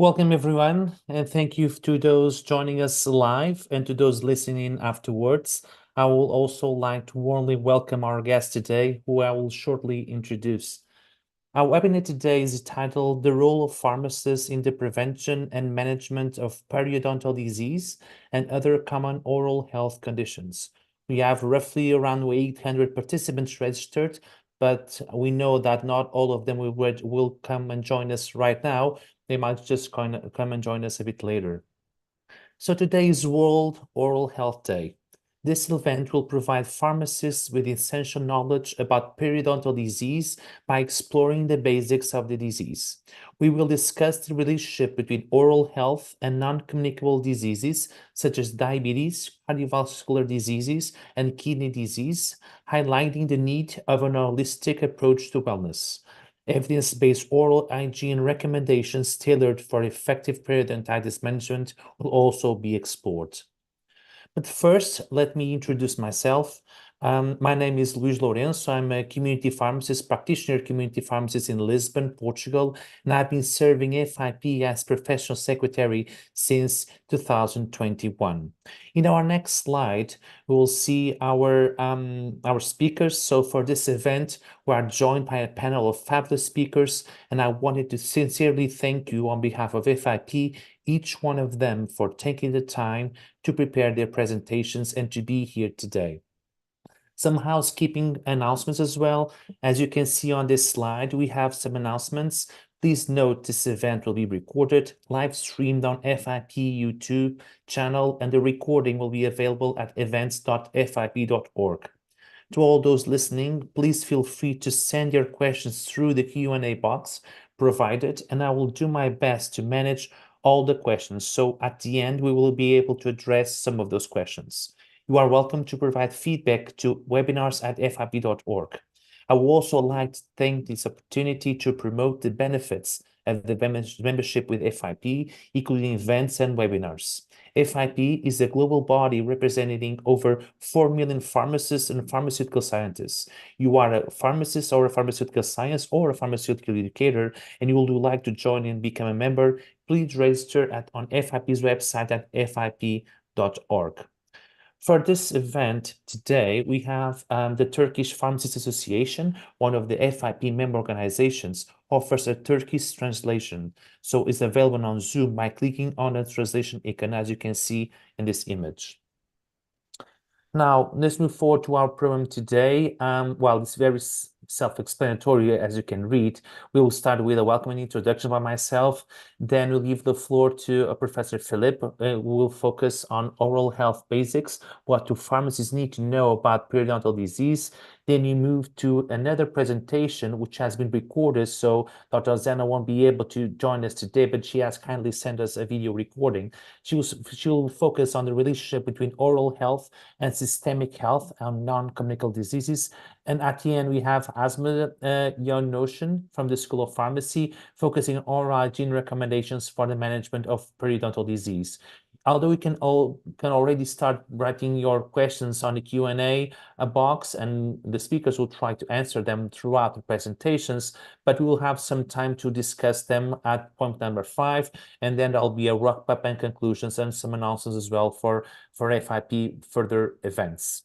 Welcome, everyone, and thank you to those joining us live and to those listening afterwards. I will also like to warmly welcome our guest today, who I will shortly introduce. Our webinar today is titled The Role of Pharmacists in the Prevention and Management of Periodontal Disease and Other Common Oral Health Conditions. We have roughly around 800 participants registered, but we know that not all of them will come and join us right now. They might just come and join us a bit later. So today is World Oral Health Day. This event will provide pharmacists with essential knowledge about periodontal disease by exploring the basics of the disease. We will discuss the relationship between oral health and non-communicable diseases such as diabetes, cardiovascular diseases, and kidney disease, highlighting the need of an holistic approach to wellness. Evidence-based oral hygiene recommendations tailored for effective periodontitis management will also be explored. But first, let me introduce myself. My name is Luís Lourenço. I'm a community pharmacist, practitioner community pharmacist in Lisbon, Portugal, and I've been serving FIP as professional secretary since 2021. In our next slide, we will see our speakers. So for this event, we are joined by a panel of fabulous speakers, and I wanted to sincerely thank you on behalf of FIP, each one of them, for taking the time to prepare their presentations and to be here today. Some housekeeping announcements as well. As you can see on this slide, we have some announcements. Please note this event will be recorded, live streamed on FIP YouTube channel, and the recording will be available at events.fip.org. To all those listening, please feel free to send your questions through the Q&A box provided, and I will do my best to manage all the questions. So at the end, we will be able to address some of those questions. You are welcome to provide feedback to webinars@fip.org. I would also like to take this opportunity to promote the benefits of the membership with FIP, including events and webinars. FIP is a global body representing over 4 million pharmacists and pharmaceutical scientists. You are a pharmacist or a pharmaceutical science or a pharmaceutical educator, and you would like to join and become a member, please register on FIP's website at fip.org. For this event today, we have the Turkish Pharmacists Association, one of the FIP member organizations, offers a Turkish translation. So it's available on Zoom by clicking on the translation icon, as you can see in this image. Now, let's move forward to our program today. Well, it's very self-explanatory, as you can read. We will start with a welcoming introduction by myself. Then we'll give the floor to Professor Philip, who will focus on oral health basics, what do pharmacists need to know about periodontal disease. Then we move to another presentation, which has been recorded, so Dr. Zena won't be able to join us today, but she has kindly sent us a video recording. She will focus on the relationship between oral health and systemic health and non-communicable diseases. And at the end, we have Asma Yonoshin from the School of Pharmacy, focusing on oral hygiene recommendations for the management of periodontal disease. Although you can already start writing your questions on the Q&A box, and the speakers will try to answer them throughout the presentations, but we will have some time to discuss them at point number 5, and then there'll be a wrap-up and conclusions and some announcements as well for FIP further events.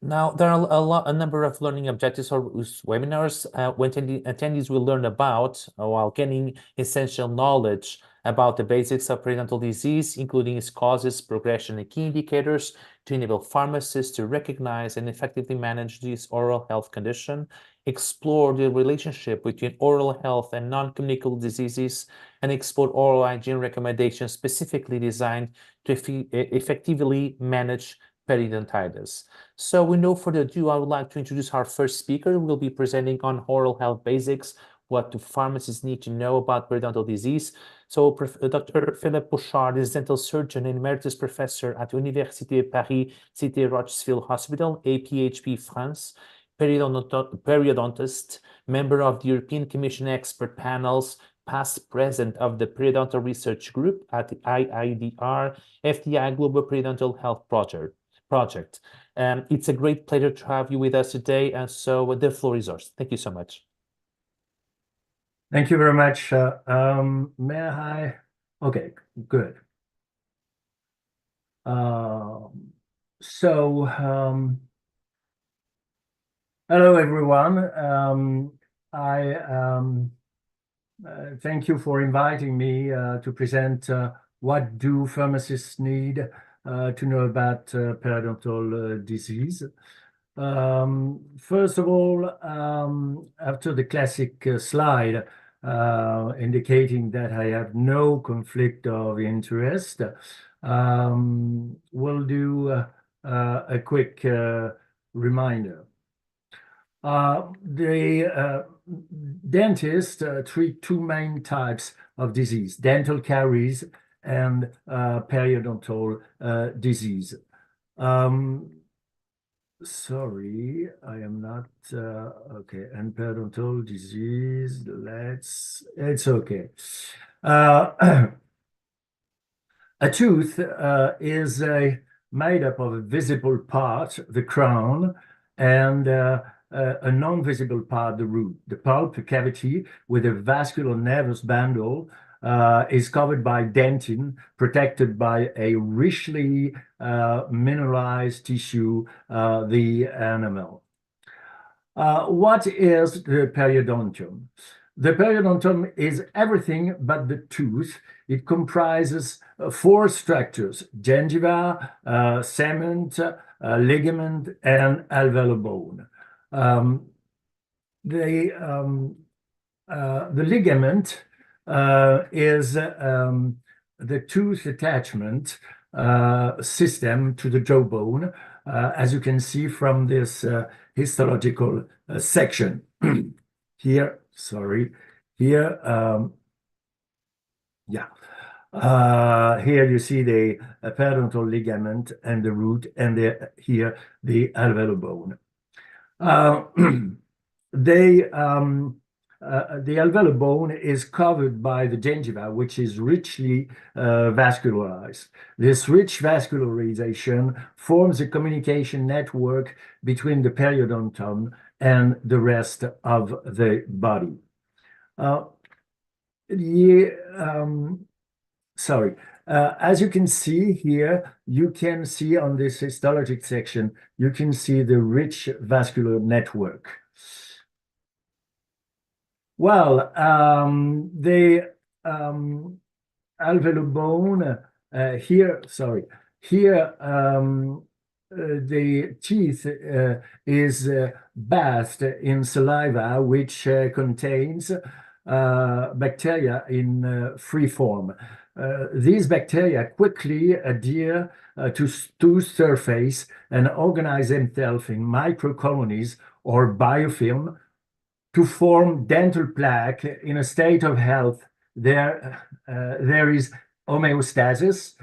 Now, there are a number of learning objectives for webinars. When attendees will learn about, while gaining essential knowledge about the basics of periodontal disease, including its causes, progression, and key indicators, to enable pharmacists to recognize and effectively manage this oral health condition, explore the relationship between oral health and non-communicable diseases, and explore oral hygiene recommendations specifically designed to effectively manage periodontitis. So with no further ado, I would like to introduce our first speaker, who will be presenting on oral health basics, what do pharmacists need to know about periodontal disease. So Dr. Philippe Bouchard is dental surgeon and emeritus professor at Université Paris Cité Rocheville Hospital, APHP France, periodontist, member of the European Commission expert panels, past president of the Periodontal Research Group at the IIDR, FDI Global Periodontal Health Project. It's a great pleasure to have you with us today, and so the floor is yours. Thank you so much. Thank you very much. May I? Okay, good. Um, so, hello everyone. I thank you for inviting me to present what do pharmacists need to know about periodontal disease. First of all, after the classic slide indicating that I have no conflict of interest, we'll do a quick reminder. The dentists treat two main types of disease, dental caries and periodontal disease. Sorry, I am not okay. And periodontal disease, it's okay. Uh, a tooth is made up of a visible part, the crown, and a non-visible part, the root. The pulp cavity with a vascular nervous bundle is covered by dentin, protected by a richly mineralized tissue, the enamel. What is the periodontium? The periodontium is everything but the tooth. It comprises four structures: gingiva, cement, ligament, and alveolar bone. Um, the, um, the ligament is the tooth attachment system to the jawbone, as you can see from this histological section. Here, sorry, here, yeah. Here you see the periodontal ligament and the root, and here the alveolar bone. The alveolar bone is covered by the gingiva, which is richly vascularized. This rich vascularization forms a communication network between the periodontum and the rest of the body. Sorry. As you can see here, you can see on this histologic section, you can see the rich vascular network. Well, the alveolar bone here, sorry, here the teeth is bathed in saliva, which contains bacteria in free form. These bacteria quickly adhere to tooth surface and organize themselves in microcolonies or biofilm to form dental plaque. In a state of health. There is homeostasis,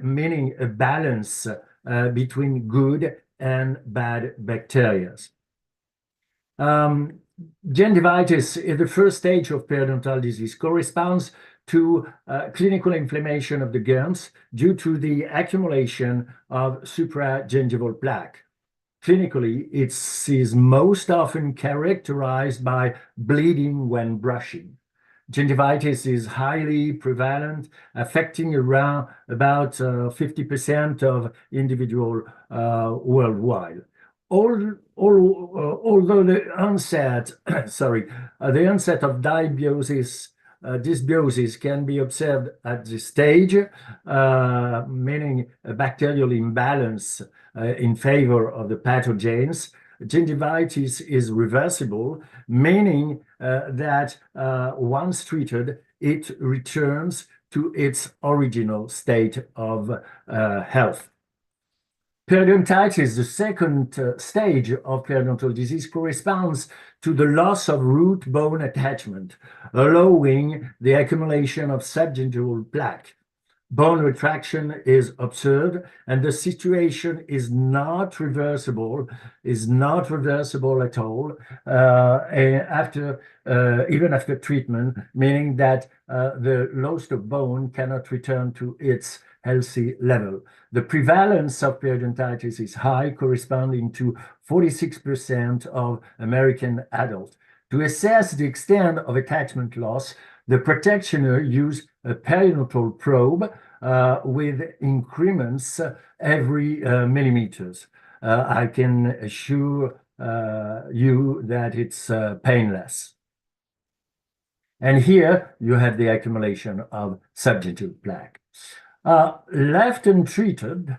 meaning a balance between good and bad bacteria. Gingivitis is the first stage of periodontal disease, corresponds to clinical inflammation of the gums due to the accumulation of supragingival plaque. Clinically, it is most often characterized by bleeding when brushing. Gingivitis is highly prevalent, affecting around about 50% of individuals worldwide. Although the onset, the onset of dysbiosis can be observed at this stage, meaning a bacterial imbalance in favor of the pathogens. Gingivitis is reversible, meaning that once treated, it returns to its original state of health. Periodontitis, the second stage of periodontal disease, corresponds to the loss of root bone attachment, allowing the accumulation of subgingival plaque. Bone retraction is observed, and the situation is not reversible at all even after treatment, meaning that the loss of bone cannot return to its healthy level. The prevalence of periodontitis is high, corresponding to 46% of American adults. To assess the extent of attachment loss, the practitioner used a periodontal probe with increments every millimeters. I can assure you that it's painless. And here you have the accumulation of subjective plaque. Left untreated,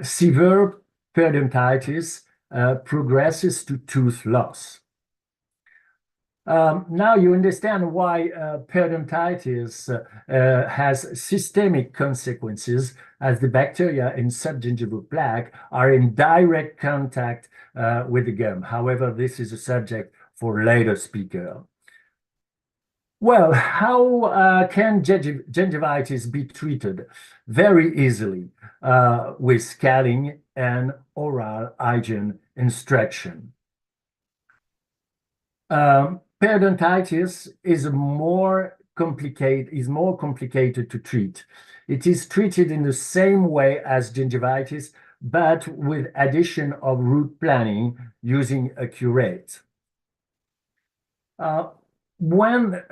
severe periodontitis progresses to tooth loss. Now you understand why periodontitis has systemic consequences, as the bacteria in subgingival plaque are in direct contact with the gum. However, this is a subject for later speaker. Well, how can gingivitis be treated? Very easily with scaling and oral hygiene instruction. Periodontitis is more complicated to treat. It is treated in the same way as gingivitis, but with addition of root planing using a curette. When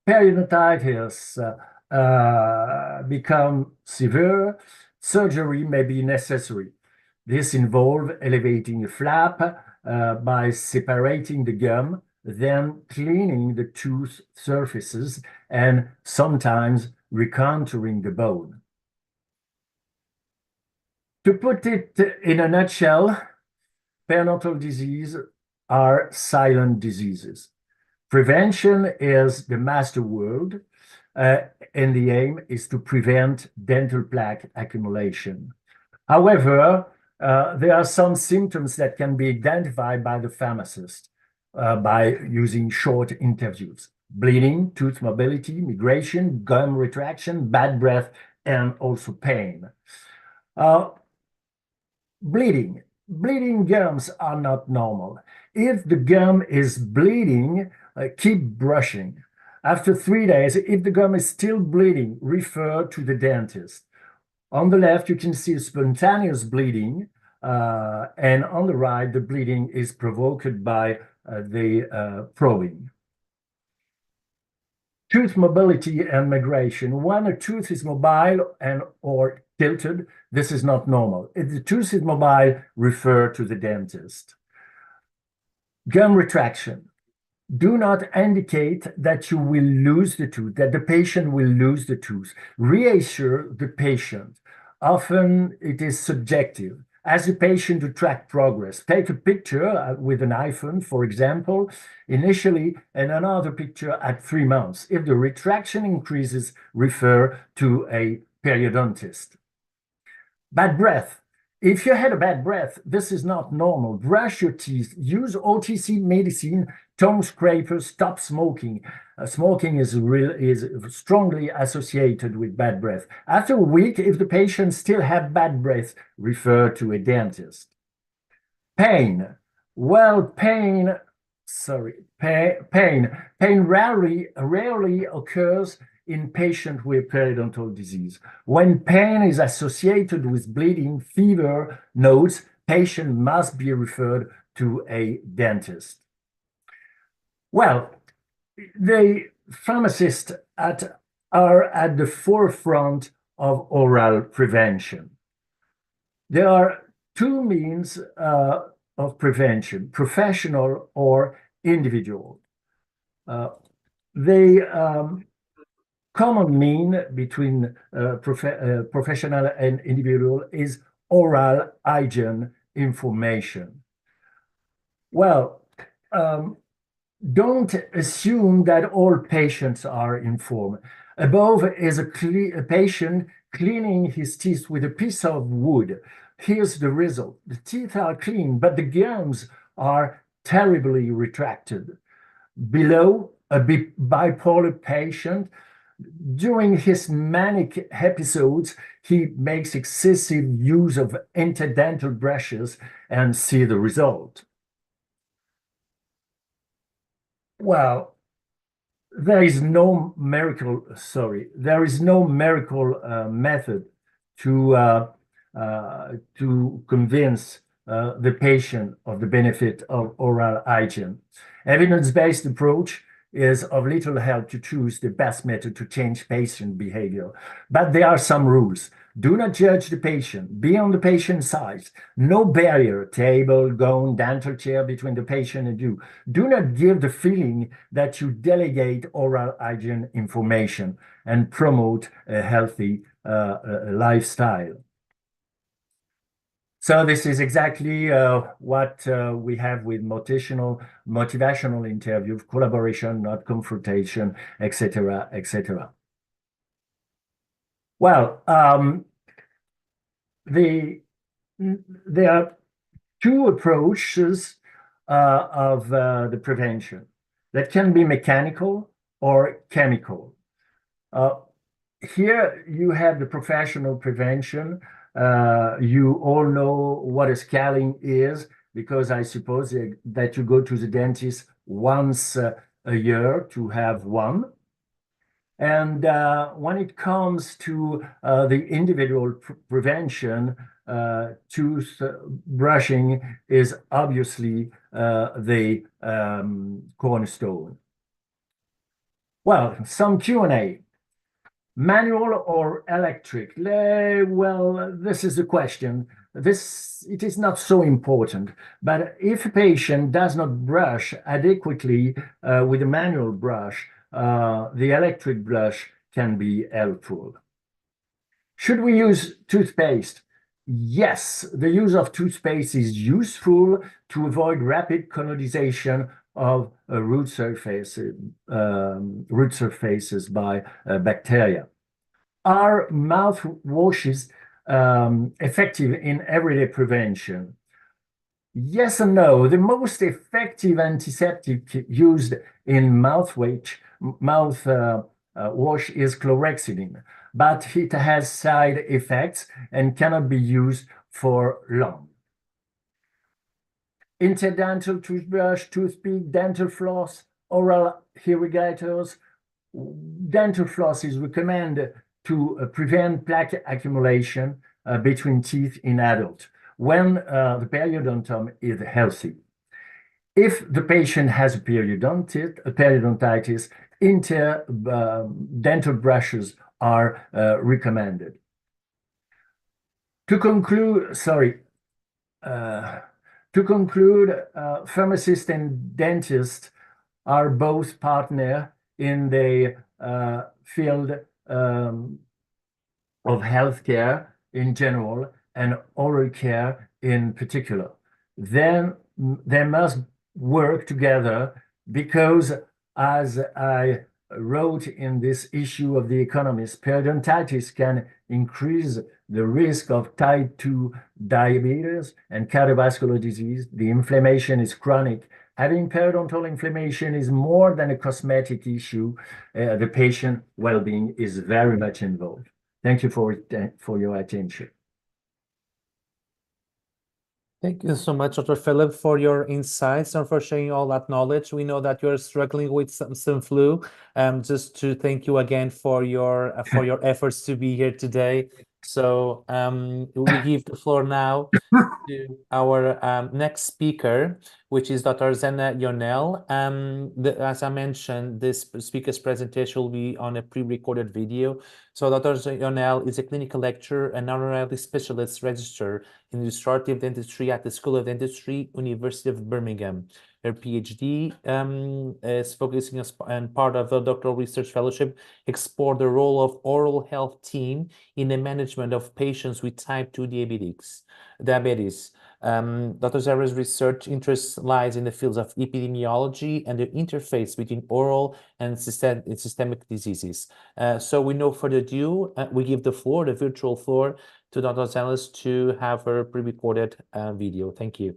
periodontitis become severe, surgery may be necessary. This involves elevating the flap by separating the gum, then cleaning the tooth surfaces, and sometimes recontouring the bone. To put it in a nutshell, periodontal diseases are silent diseases. Prevention is the master word, and the aim is to prevent dental plaque accumulation. However, there are some symptoms that can be identified by the pharmacist by using short interviews: bleeding, tooth mobility, migration, gum retraction, bad breath, and also pain. Bleeding. Bleeding gums are not normal. If the gum is bleeding, keep brushing. After 3 days, if the gum is still bleeding, refer to the dentist. On the left, you can see spontaneous bleeding, and on the right, the bleeding is provoked by the probing. Tooth mobility and migration. When a tooth is mobile and or tilted, this is not normal. If the tooth is mobile, refer to the dentist. Gum retraction. Do not indicate that you will lose the tooth, that the patient will lose the tooth. Reassure the patient. Often it is subjective. Ask the patient to track progress. Take a picture with an iPhone, for example, initially, and another picture at 3 months. If the retraction increases, refer to a periodontist. Bad breath. If you had a bad breath, this is not normal. Brush your teeth. Use OTC medicine, tongue scrapers, stop smoking. Smoking is strongly associated with bad breath. After a week, if the patient still have bad breath, refer to a dentist. Pain. Well, pain rarely occurs in patients with periodontal disease. When pain is associated with bleeding, fever, nodes, patient must be referred to a dentist. Well, the pharmacists are at the forefront of oral prevention. There are 2 means of prevention: professional or individual. The common mean between professional and individual is oral hygiene information. Well, don't assume that all patients are informed. Above is a patient cleaning his teeth with a piece of wood. Here's the result. The teeth are clean, but the gums are terribly retracted. Below, a bipolar patient. During his manic episodes, he makes excessive use of interdental brushes, and see the result. Well, there is no miracle method to convince the patient of the benefit of oral hygiene. Evidence-based approach is of little help to choose the best method to change patient behavior. But there are some rules. Do not judge the patient. Be on the patient's side. No barrier, table, gown, dental chair between the patient and you. Do not give the feeling that you delegate oral hygiene information and promote a healthy lifestyle. So this is exactly what we have with motivational interview, collaboration, not confrontation, etc., etc. Well, there are two approaches of the prevention that can be mechanical or chemical. Here you have the professional prevention. You all know what a scaling is, because I suppose that you go to the dentist once a year to have one. And when it comes to the individual prevention, tooth brushing is obviously the cornerstone. Well, some Q&A. Manual or electric? Well, this is the question. It is not so important, but if a patient does not brush adequately with a manual brush, the electric brush can be helpful. Should we use toothpaste? Yes, the use of toothpaste is useful to avoid rapid colonization of root surfaces by bacteria. Are mouthwashes effective in everyday prevention? Yes and no. The most effective antiseptic used in mouthwash is chlorhexidine, but it has side effects and cannot be used for long. Interdental toothbrush, toothpick, dental floss, oral irrigators. Dental floss is recommended to prevent plaque accumulation between teeth in adults when the periodontum is healthy. If the patient has a periodontitis, interdental brushes are recommended. To conclude, pharmacists and dentists are both partners in the field of healthcare in general and oral care in particular. Then they must work together because, as I wrote in this issue of The Economist, periodontitis can increase the risk of type 2 diabetes and cardiovascular disease. The inflammation is chronic. Having periodontal inflammation is more than a cosmetic issue. The patient well-being is very much involved. Thank you for your attention. Thank you so much, Dr. Philip, for your insights and for sharing all that knowledge. We know that you're struggling with some flu. Just to thank you again for your efforts to be here today. So we give the floor now to our next speaker, which is Dr. Zena Yonel. As I mentioned, this speaker's presentation will be on a pre-recorded video. So Dr. Yonel is a clinical lecturer and honorary specialist registered in restorative dentistry at the School of Dentistry, University of Birmingham. Her PhD is focusing on part of the doctoral research fellowship, explore the role of oral health team in the management of patients with type 2 diabetes. Dr. Zera's research interest lies in the fields of epidemiology and the interface between oral and systemic diseases. So with no further ado, we give the virtual floor, to Dr. Zelas to have her pre-recorded video. Thank you.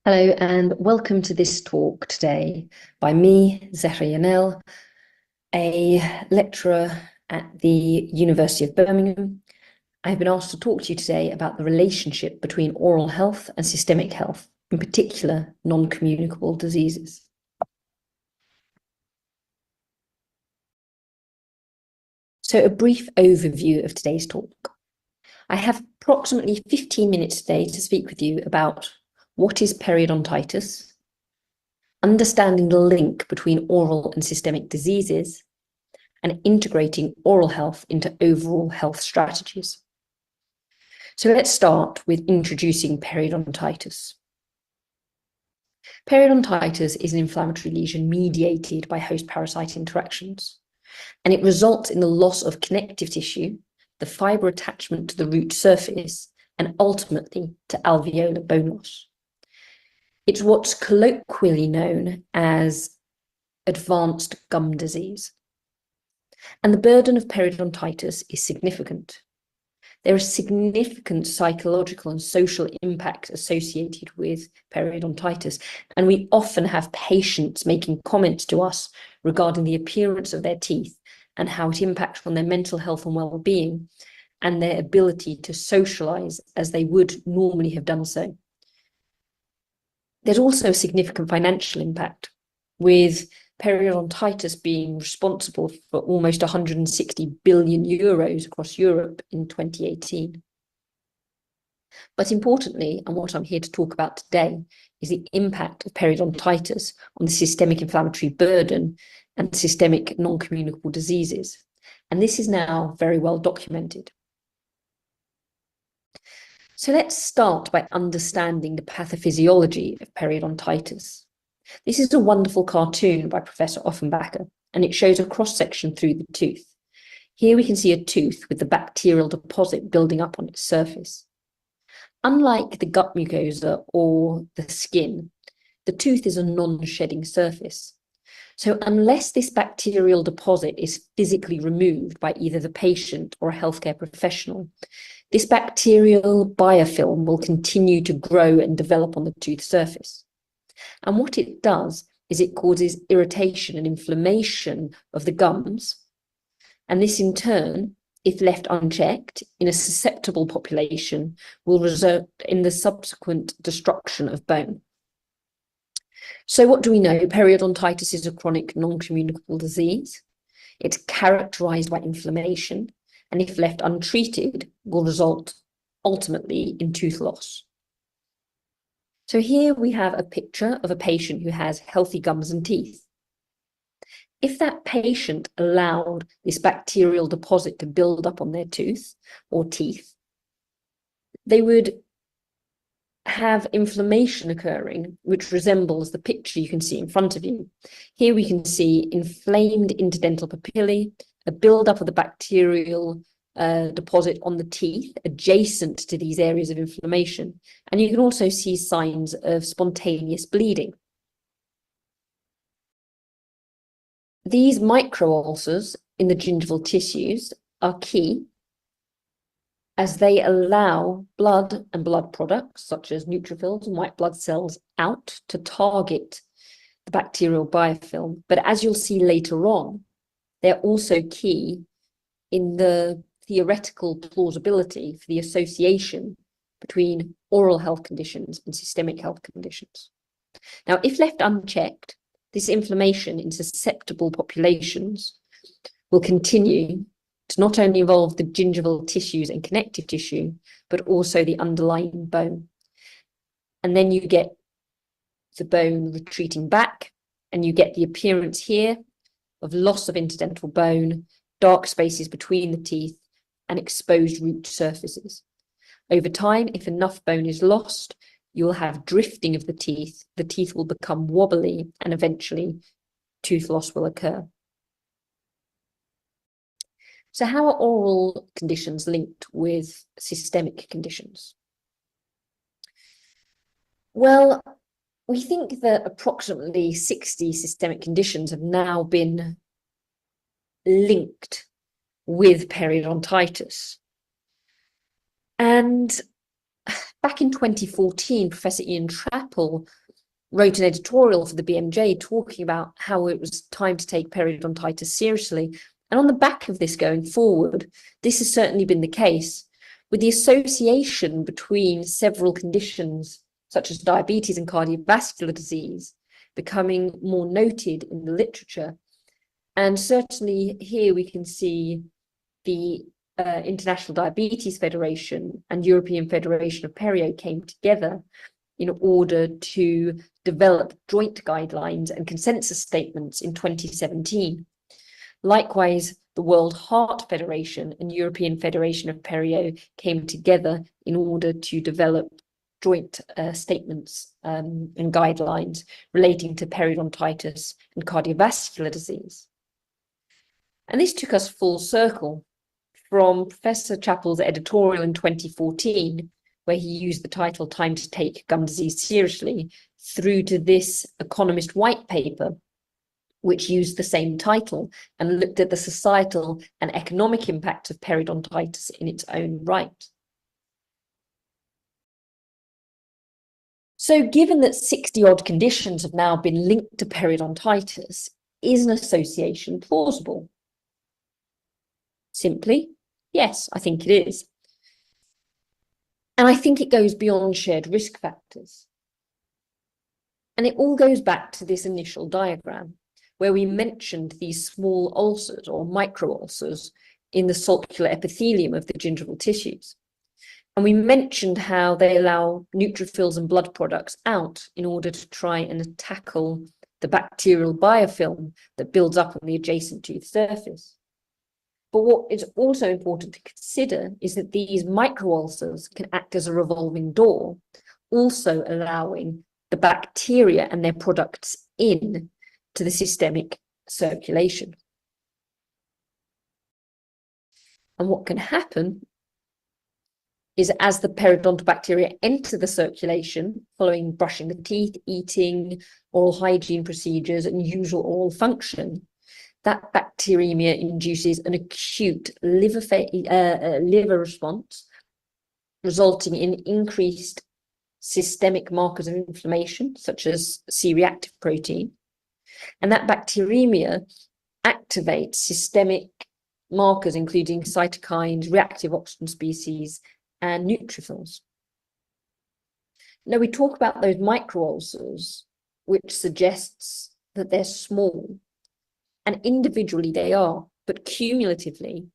Hello and welcome to this talk today by me, Zehra Yanel, a lecturer at the University of Birmingham. I've been asked to talk to you today about the relationship between oral health and systemic health, in particular non-communicable diseases. So a brief overview of today's talk. I have approximately 15 minutes today to speak with you about what is periodontitis, understanding the link between oral and systemic diseases, and integrating oral health into overall health strategies. So let's start with introducing periodontitis. Periodontitis is an inflammatory lesion mediated by host-parasite interactions, and it results in the loss of connective tissue, the fiber attachment to the root surface, and ultimately to alveolar bone loss. It's what's colloquially known as advanced gum disease. And the burden of periodontitis is significant. There is significant psychological and social impact associated with periodontitis, and we often have patients making comments to us regarding the appearance of their teeth and how it impacts on their mental health and well-being and their ability to socialize as they would normally have done so. There's also a significant financial impact, with periodontitis being responsible for almost 160 billion euros across Europe in 2018. But importantly, and what I'm here to talk about today, is the impact of periodontitis on the systemic inflammatory burden and systemic non-communicable diseases. And this is now very well documented. So let's start by understanding the pathophysiology of periodontitis. This is a wonderful cartoon by Professor Offenbacher, and it shows a cross-section through the tooth. Here we can see a tooth with the bacterial deposit building up on its surface. Unlike the gut mucosa or the skin, the tooth is a non-shedding surface. So unless this bacterial deposit is physically removed by either the patient or a healthcare professional, this bacterial biofilm will continue to grow and develop on the tooth surface. And what it does is it causes irritation and inflammation of the gums. And this in turn, if left unchecked in a susceptible population, will result in the subsequent destruction of bone. So what do we know? Periodontitis is a chronic non-communicable disease. It's characterized by inflammation, and if left untreated, will result ultimately in tooth loss. So here we have a picture of a patient who has healthy gums and teeth. If that patient allowed this bacterial deposit to build up on their tooth or teeth, they would have inflammation occurring, which resembles the picture you can see in front of you. Here we can see inflamed interdental papillae, a buildup of the bacterial deposit on the teeth adjacent to these areas of inflammation. And you can also see signs of spontaneous bleeding. These microulcers in the gingival tissues are key, as they allow blood and blood products such as neutrophils and white blood cells out to target the bacterial biofilm. But as you'll see later on, they're also key in the theoretical plausibility for the association between oral health conditions and systemic health conditions. Now, if left unchecked, this inflammation in susceptible populations will continue to not only involve the gingival tissues and connective tissue, but also the underlying bone. And then you get the bone retreating back, and you get the appearance here of loss of interdental bone, dark spaces between the teeth, and exposed root surfaces. Over time, if enough bone is lost, you will have drifting of the teeth will become wobbly, and eventually tooth loss will occur. So how are oral conditions linked with systemic conditions? Well, we think that approximately 60 systemic conditions have now been linked with periodontitis. And back in 2014, Professor Ian Trappel wrote an editorial for the BMJ talking about how it was time to take periodontitis seriously. And on the back of this going forward, this has certainly been the case, with the association between several conditions such as diabetes and cardiovascular disease becoming more noted in the literature. And certainly here we can see the International Diabetes Federation and European Federation of Perio came together in order to develop joint guidelines and consensus statements in 2017. Likewise, the World Heart Federation and European Federation of Perio came together in order to develop joint statements and guidelines relating to periodontitis and cardiovascular disease. And this took us full circle from Professor Chappell's editorial in 2014, where he used the title "Time to Take Gum Disease Seriously," through to this Economist white paper, which used the same title and looked at the societal and economic impact of periodontitis in its own right. So given that 60-odd conditions have now been linked to periodontitis, is an association plausible? Simply, yes, I think it is. And I think it goes beyond shared risk factors. And it all goes back to this initial diagram, where we mentioned these small ulcers or micro-ulcers in the sulcular epithelium of the gingival tissues. And we mentioned how they allow neutrophils and blood products out in order to try and tackle the bacterial biofilm that builds up on the adjacent tooth surface. But what is also important to consider is that these microulcers can act as a revolving door, also allowing the bacteria and their products in to the systemic circulation. And what can happen is as the periodontal bacteria enter the circulation following brushing the teeth, eating, oral hygiene procedures, and usual oral function, that bacteremia induces an acute liver response, resulting in increased systemic markers of inflammation, such as C-reactive protein. And that bacteremia activates systemic markers, including cytokines, reactive oxygen species, and neutrophils. Now, we talk about those microulcers, which suggests that they're small. And individually they are, but cumulatively,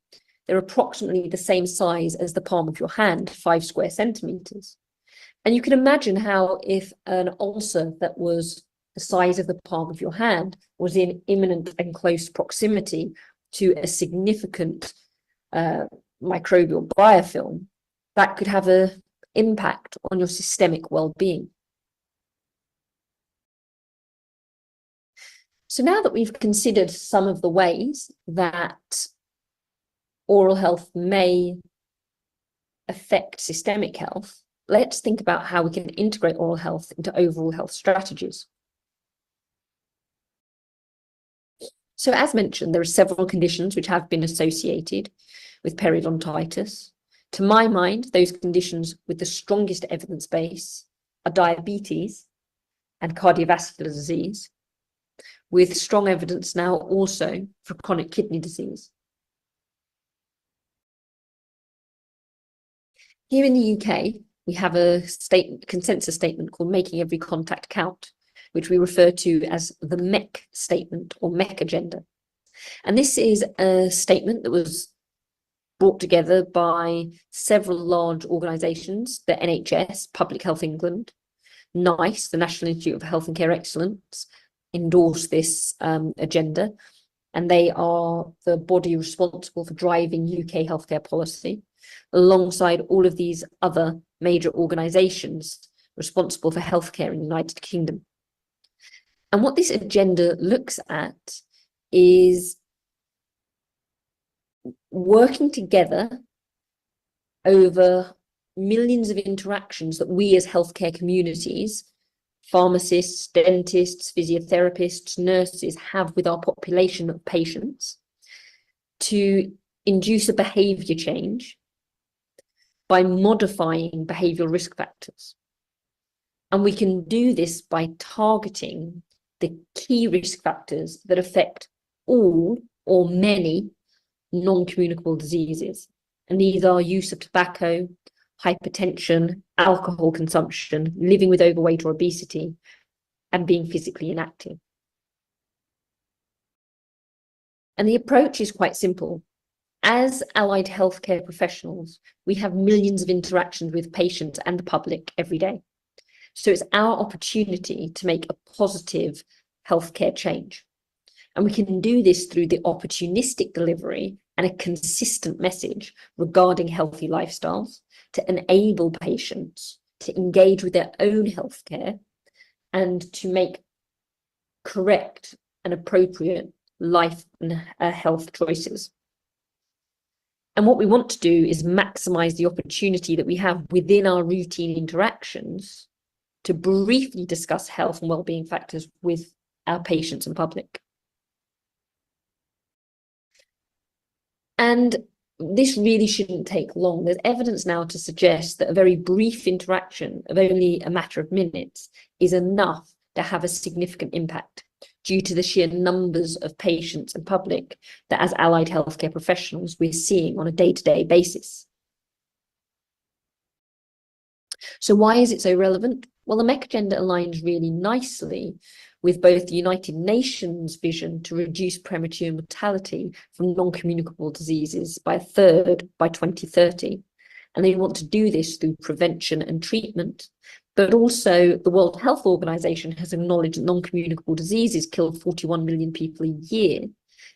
they're approximately the same size as the palm of your hand, 5 square centimeters. And you can imagine how if an ulcer that was the size of the palm of your hand was in imminent and close proximity to a significant microbial biofilm, that could have an impact on your systemic well-being. So now that we've considered some of the ways that oral health may affect systemic health, let's think about how we can integrate oral health into overall health strategies. So as mentioned, there are several conditions which have been associated with periodontitis. To my mind, those conditions with the strongest evidence base are diabetes and cardiovascular disease, with strong evidence now also for chronic kidney disease. Here in the UK, we have a consensus statement called Making Every Contact Count, which we refer to as the MEC statement or MEC agenda. And this is a statement that was brought together by several large organisations, the NHS, Public Health England, NICE, the National Institute of Health and Care Excellence, endorse this agenda, and they are the body responsible for driving UK healthcare policy, alongside all of these other major organisations responsible for healthcare in the United Kingdom. And what this agenda looks at is working together over millions of interactions that we as healthcare communities, pharmacists, dentists, physiotherapists, nurses have with our population of patients to induce a behaviour change by modifying behavioural risk factors. And we can do this by targeting the key risk factors that affect all or many non-communicable diseases. And these are use of tobacco, hypertension, alcohol consumption, living with overweight or obesity, and being physically inactive. And the approach is quite simple. As allied healthcare professionals, we have millions of interactions with patients and the public every day. So it's our opportunity to make a positive healthcare change. And we can do this through the opportunistic delivery and a consistent message regarding healthy lifestyles to enable patients to engage with their own healthcare and to make correct and appropriate life and health choices. And what we want to do is maximize the opportunity that we have within our routine interactions to briefly discuss health and well-being factors with our patients and public. And this really shouldn't take long. There's evidence now to suggest that a very brief interaction of only a matter of minutes is enough to have a significant impact due to the sheer numbers of patients and public that as allied healthcare professionals we're seeing on a day-to-day basis. So why is it so relevant? Well, the MEC agenda aligns really nicely with both the United Nations vision to reduce premature mortality from non-communicable diseases by a third by 2030. And they want to do this through prevention and treatment. But also the World Health Organization has acknowledged that non-communicable diseases kill 41 million people a year.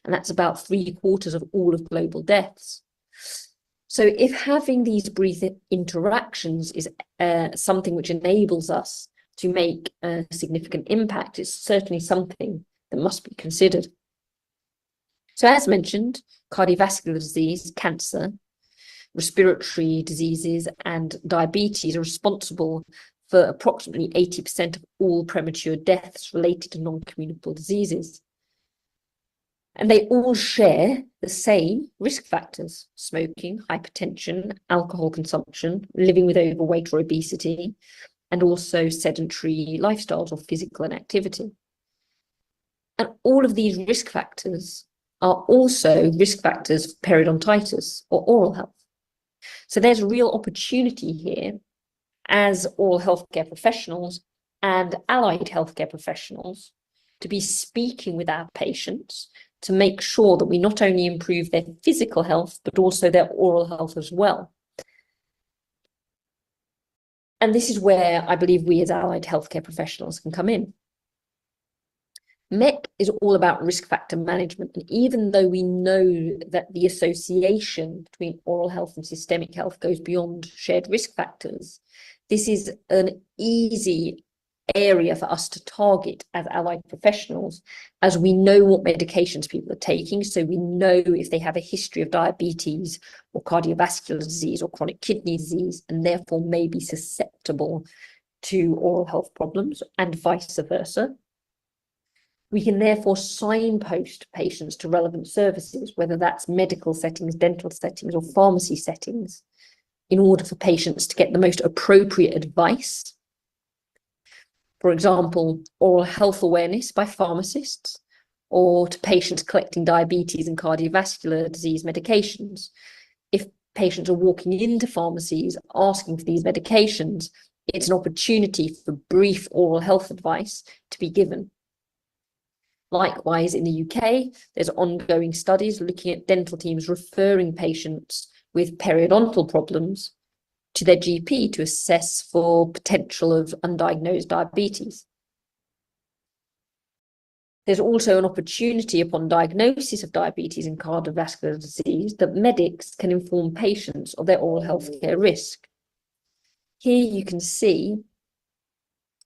And that's about 3/4 of all of global deaths. So if having these brief interactions is something which enables us to make a significant impact, it's certainly something that must be considered. So as mentioned, cardiovascular disease, cancer, respiratory diseases and diabetes are responsible for approximately 80% of all premature deaths related to non-communicable diseases. And they all share the same risk factors: smoking, hypertension, alcohol consumption, living with overweight or obesity, and also sedentary lifestyles or physical inactivity. And all of these risk factors are also risk factors for periodontitis or oral health. So there's a real opportunity here as oral healthcare professionals and allied healthcare professionals to be speaking with our patients to make sure that we not only improve their physical health, but also their oral health as well. And this is where I believe we as allied healthcare professionals can come in. MEC is all about risk factor management. And even though we know that the association between oral health and systemic health goes beyond shared risk factors, this is an easy area for us to target as allied professionals, as we know what medications people are taking. So we know if they have a history of diabetes or cardiovascular disease or chronic kidney disease, and therefore may be susceptible to oral health problems and vice versa. We can therefore signpost patients to relevant services, whether that's medical settings, dental settings, or pharmacy settings, in order for patients to get the most appropriate advice. For example, oral health awareness by pharmacists, or to patients collecting diabetes and cardiovascular disease medications. If patients are walking into pharmacies asking for these medications, it's an opportunity for brief oral health advice to be given. Likewise, in the UK, there's ongoing studies looking at dental teams referring patients with periodontal problems to their GP to assess for potential of undiagnosed diabetes. There's also an opportunity upon diagnosis of diabetes and cardiovascular disease that medics can inform patients of their oral health care risk. Here you can see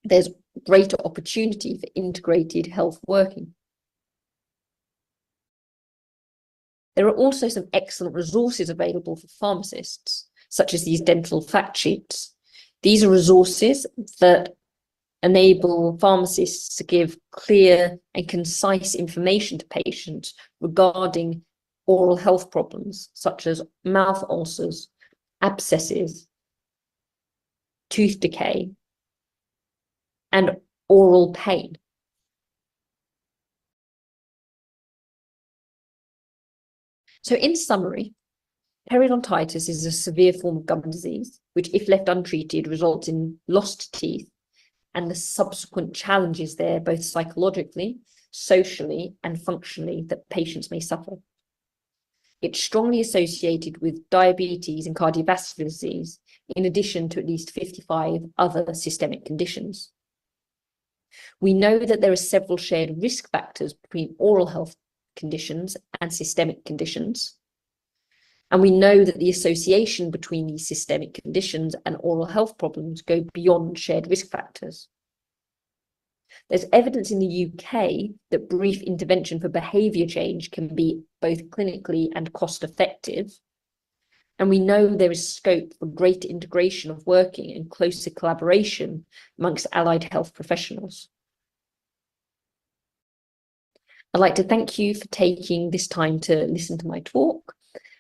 there's greater opportunity for integrated health working. There are also some excellent resources available for pharmacists, such as these dental fact sheets. These are resources that enable pharmacists to give clear and concise information to patients regarding oral health problems, such as mouth ulcers, abscesses, tooth decay, and oral pain. So in summary, periodontitis is a severe form of gum disease, which if left untreated results in lost teeth and the subsequent challenges there, both psychologically, socially, and functionally, that patients may suffer. It's strongly associated with diabetes and cardiovascular disease, in addition to at least 55 other systemic conditions. We know that there are several shared risk factors between oral health conditions and systemic conditions. And we know that the association between these systemic conditions and oral health problems go beyond shared risk factors. There's evidence in the UK that brief intervention for behaviour change can be both clinically and cost effective. And we know there is scope for greater integration of working and closer collaboration amongst allied health professionals. I'd like to thank you for taking this time to listen to my talk.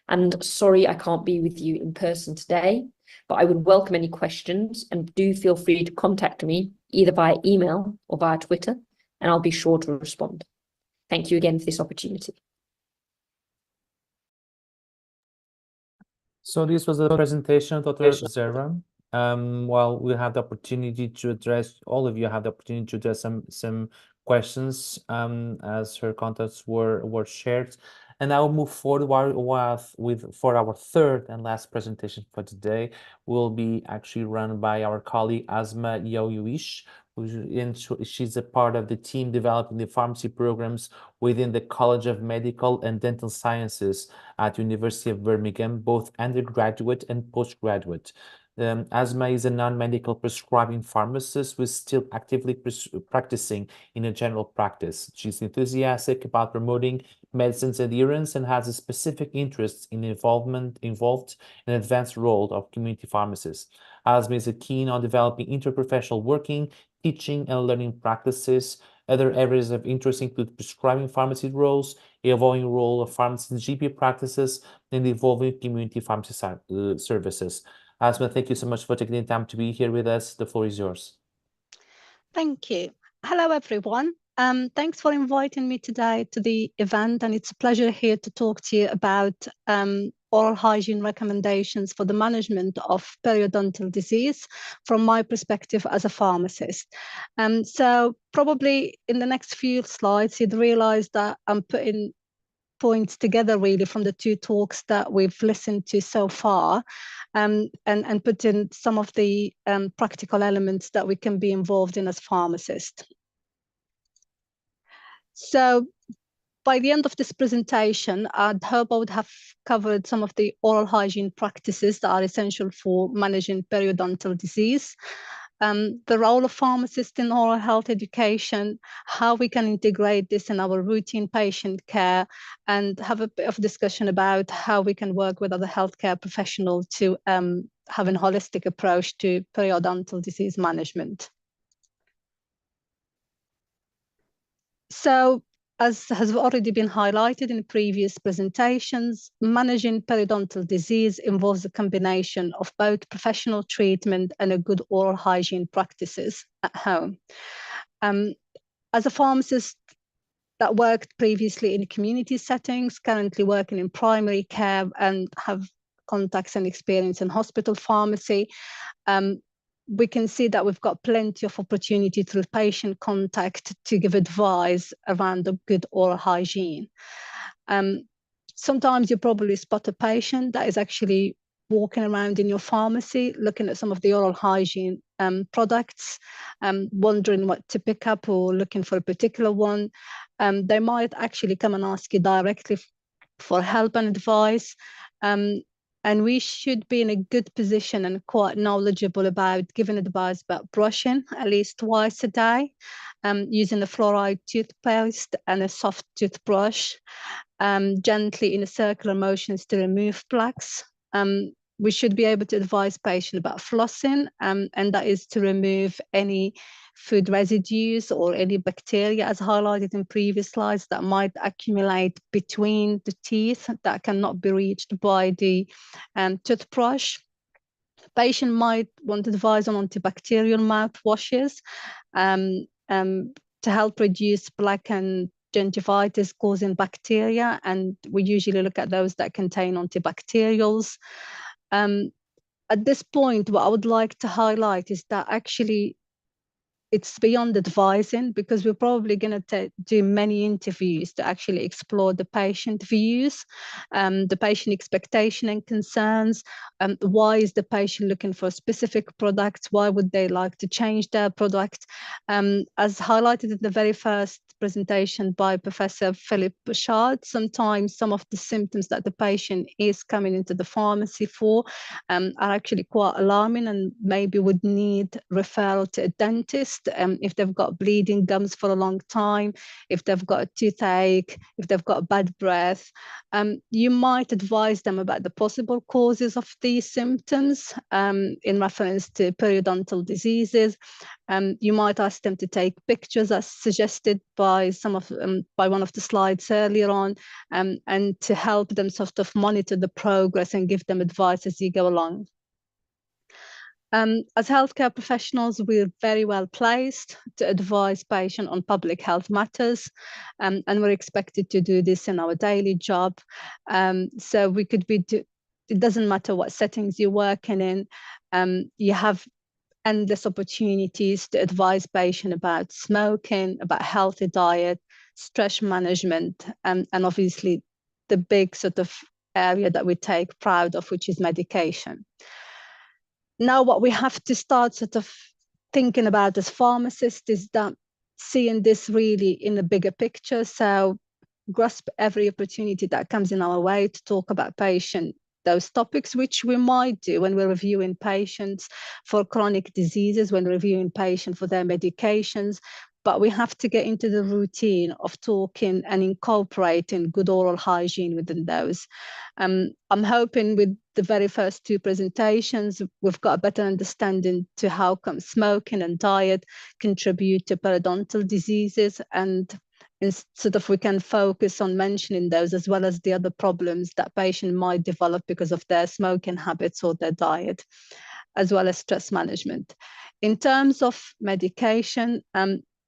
And sorry I can't be with you in person today, but I would welcome any questions, and do feel free to contact me either via email or via Twitter, and I'll be sure to respond. Thank you again for this opportunity. So this was a presentation of Dr. Zervan. Well, we have the opportunity to address, all of you have the opportunity to address some questions as her contacts were shared. And I will move forward for our third and last presentation for today. Will be actually run by our colleague Asma Yoyuish, she's a part of the team developing the pharmacy programs within the College of Medical and Dental Sciences at University of Birmingham, both undergraduate and postgraduate. Asma is a non-medical prescribing pharmacist who is still actively practicing in a general practice. She's enthusiastic about promoting medicine's adherence and has a specific interest in involved in advanced role of community pharmacists. Asma is keen on developing interprofessional working, teaching and learning practices. Other areas of interest include prescribing pharmacy roles, evolving role of pharmacists in GP practices, and evolving community pharmacy services. Asma, thank you so much for taking the time to be here with us. The floor is yours. Thank you. Hello, everyone. Thanks for inviting me today to the event, and it's a pleasure here to talk to you about oral hygiene recommendations for the management of periodontal disease from my perspective as a pharmacist. So probably in the next few slides, you'd realize that I'm putting points together really from the two talks that we've listened to so far, and put in some of the practical elements that we can be involved in as pharmacists. So by the end of this presentation, I'd hope I would have covered some of the oral hygiene practices that are essential for managing periodontal disease, the role of pharmacists in oral health education, how we can integrate this in our routine patient care, and have a bit of discussion about how we can work with other healthcare professionals to have a holistic approach to periodontal disease management. So, as has already been highlighted in previous presentations, managing periodontal disease involves a combination of both professional treatment and a good oral hygiene practices at home. As a pharmacist that worked previously in community settings, currently working in primary care and have contacts and experience in hospital pharmacy, we can see that we've got plenty of opportunity through patient contact to give advice around the good oral hygiene. Sometimes you probably spot a patient that is actually walking around in your pharmacy, looking at some of the oral hygiene products, wondering what to pick up or looking for a particular one. They might actually come and ask you directly for help and advice. And we should be in a good position and quite knowledgeable about giving advice about brushing at least twice a day, using a fluoride toothpaste and a soft toothbrush, gently in a circular motions to remove plaques. We should be able to advise patients about flossing, and that is to remove any food residues or any bacteria, as highlighted in previous slides, that might accumulate between the teeth that cannot be reached by the toothbrush. Patient might want advice on antibacterial mouthwashes to help reduce plaque and gingivitis causing bacteria, and we usually look at those that contain antibacterials. At this point, what I would like to highlight is that actually it's beyond advising, because we're probably going to do many interviews to actually explore the patient views, the patient expectation and concerns. Why is the patient looking for specific products? Why would they like to change their product? As highlighted in the very first presentation by Professor Philip Bouchard, sometimes some of the symptoms that the patient is coming into the pharmacy for are actually quite alarming, and maybe would need referral to a dentist if they've got bleeding gums for a long time, if they've got a toothache, if they've got bad breath. You might advise them about the possible causes of these symptoms in reference to periodontal diseases. You might ask them to take pictures as suggested by by one of the slides earlier on, and to help them sort of monitor the progress and give them advice as you go along. As healthcare professionals, we're very well placed to advise patients on public health matters, and we're expected to do this in our daily job. So we could it doesn't matter what settings you're working in, you have endless opportunities to advise patients about smoking, about healthy diet, stress management, and obviously the big sort of area that we take pride of, which is medication. Now, what we have to start sort of thinking about as pharmacists is that seeing this really in a bigger picture. So grasp every opportunity that comes in our way to talk about those topics, which we might do when we're reviewing patients for chronic diseases, when reviewing patients for their medications. But we have to get into the routine of talking and incorporating good oral hygiene within those. I'm hoping with the very first two presentations, we've got a better understanding to how come smoking and diet contribute to periodontal diseases, and sort of we can focus on mentioning those as well as the other problems that patient might develop because of their smoking habits or their diet, as well as stress management. In terms of medication,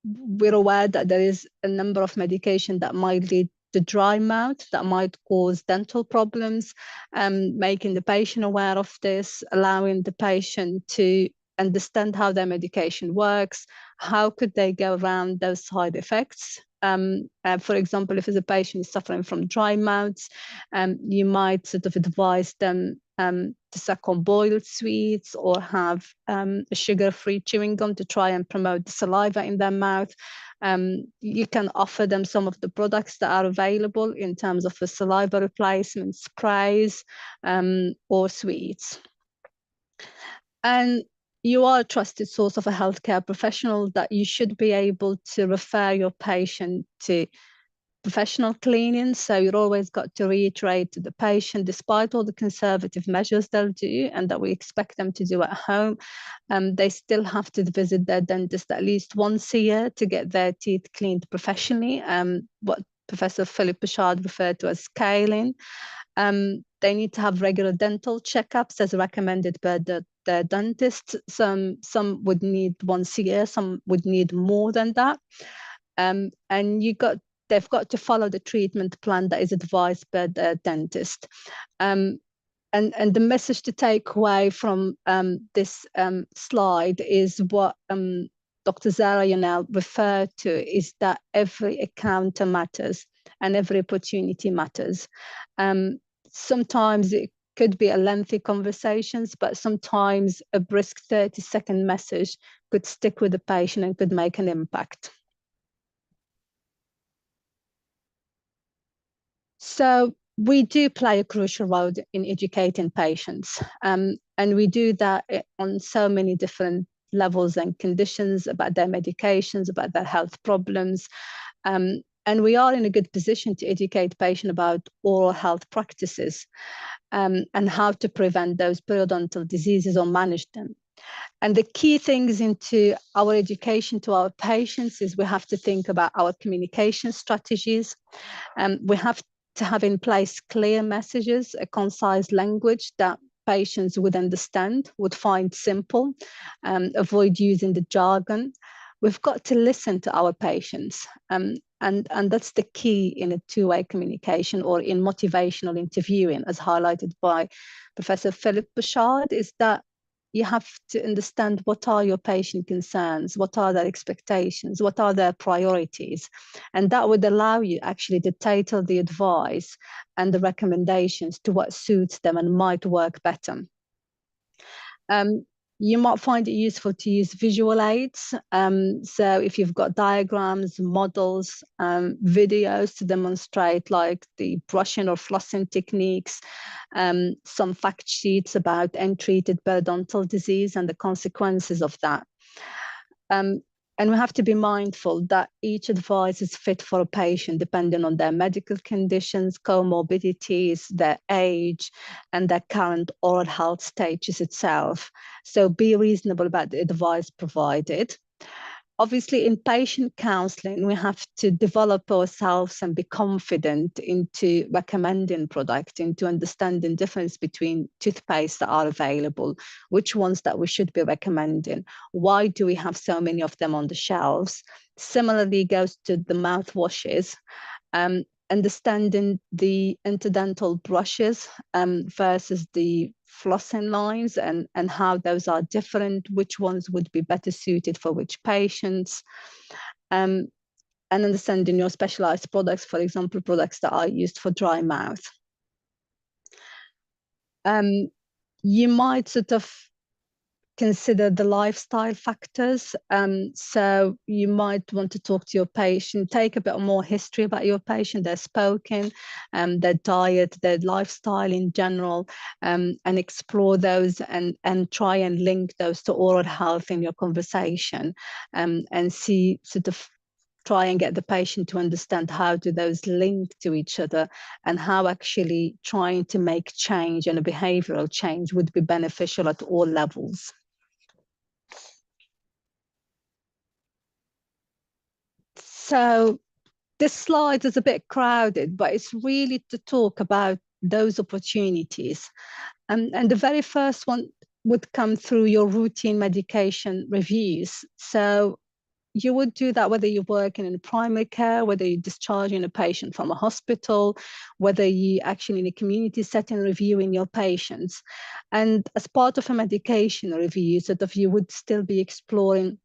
we're aware that there is a number of medication that might lead to dry mouth, that might cause dental problems, making the patient aware of this, allowing the patient to understand how their medication works, how could they go around those side effects. For example, if a patient is suffering from dry mouths, you might sort of advise them to suck on boiled sweets or have a sugar-free chewing gum to try and promote the saliva in their mouth. You can offer them some of the products that are available in terms of a saliva replacement, sprays, or sweets. And you are a trusted source of a healthcare professional, that you should be able to refer your patient to professional cleaning. So you've always got to reiterate to the patient, despite all the conservative measures they'll do and that we expect them to do at home, they still have to visit their dentist at least once a year to get their teeth cleaned professionally, what Professor Philip Bouchard referred to as scaling. They need to have regular dental checkups as recommended by their dentist. Some would need once a year, some would need more than that. And they've got to follow the treatment plan that is advised by the dentist. And the message to take away from this slide is what Dr. Zara Yanel referred to, is that every encounter matters and every opportunity matters. Sometimes it could be a lengthy conversations, but sometimes a brisk 30-second message could stick with the patient and could make an impact. So we do play a crucial role in educating patients, and we do that on so many different levels and conditions, about their medications, about their health problems. And we are in a good position to educate patients about oral health practices and how to prevent those periodontal diseases or manage them. And the key things into our education to our patients is we have to think about our communication strategies. We have to have in place clear messages, a concise language that patients would understand, would find simple, avoid using the jargon. We've got to listen to our patients. And that's the key in a two-way communication or in motivational interviewing, as highlighted by Professor Philip Bouchard, is that you have to understand what are your patient concerns, what are their expectations, what are their priorities. And that would allow you actually to tailor the advice and the recommendations to what suits them and might work better. You might find it useful to use visual aids. So if you've got diagrams, models, videos to demonstrate like the brushing or flossing techniques, some fact sheets about untreated periodontal disease and the consequences of that. And we have to be mindful that each advice is fit for a patient depending on their medical conditions, comorbidities, their age, and their current oral health status itself. So be reasonable about the advice provided. Obviously, in patient counseling, we have to develop ourselves and be confident into recommending products, into understanding the difference between toothpaste that are available, which ones that we should be recommending, why do we have so many of them on the shelves. Similarly goes to the mouthwashes. Understanding the interdental brushes versus the flossing lines and how those are different, which ones would be better suited for which patients, and understanding your specialized products, for example, products that are used for dry mouth. You might sort of consider the lifestyle factors. So you might want to talk to your patient, take a bit more history about your patient, their smoking, their diet, their lifestyle in general, and explore those and try and link those to oral health in your conversation, and see sort of try and get the patient to understand how do those link to each other and how actually trying to make change and a behavioral change would be beneficial at all levels. So this slide is a bit crowded, but it's really to talk about those opportunities. And the very first one would come through your routine medication reviews. So you would do that whether you're working in primary care, whether you're discharging a patient from a hospital, whether you actually in a community setting reviewing your patients. And as part of a medication review, sort of you would still be exploring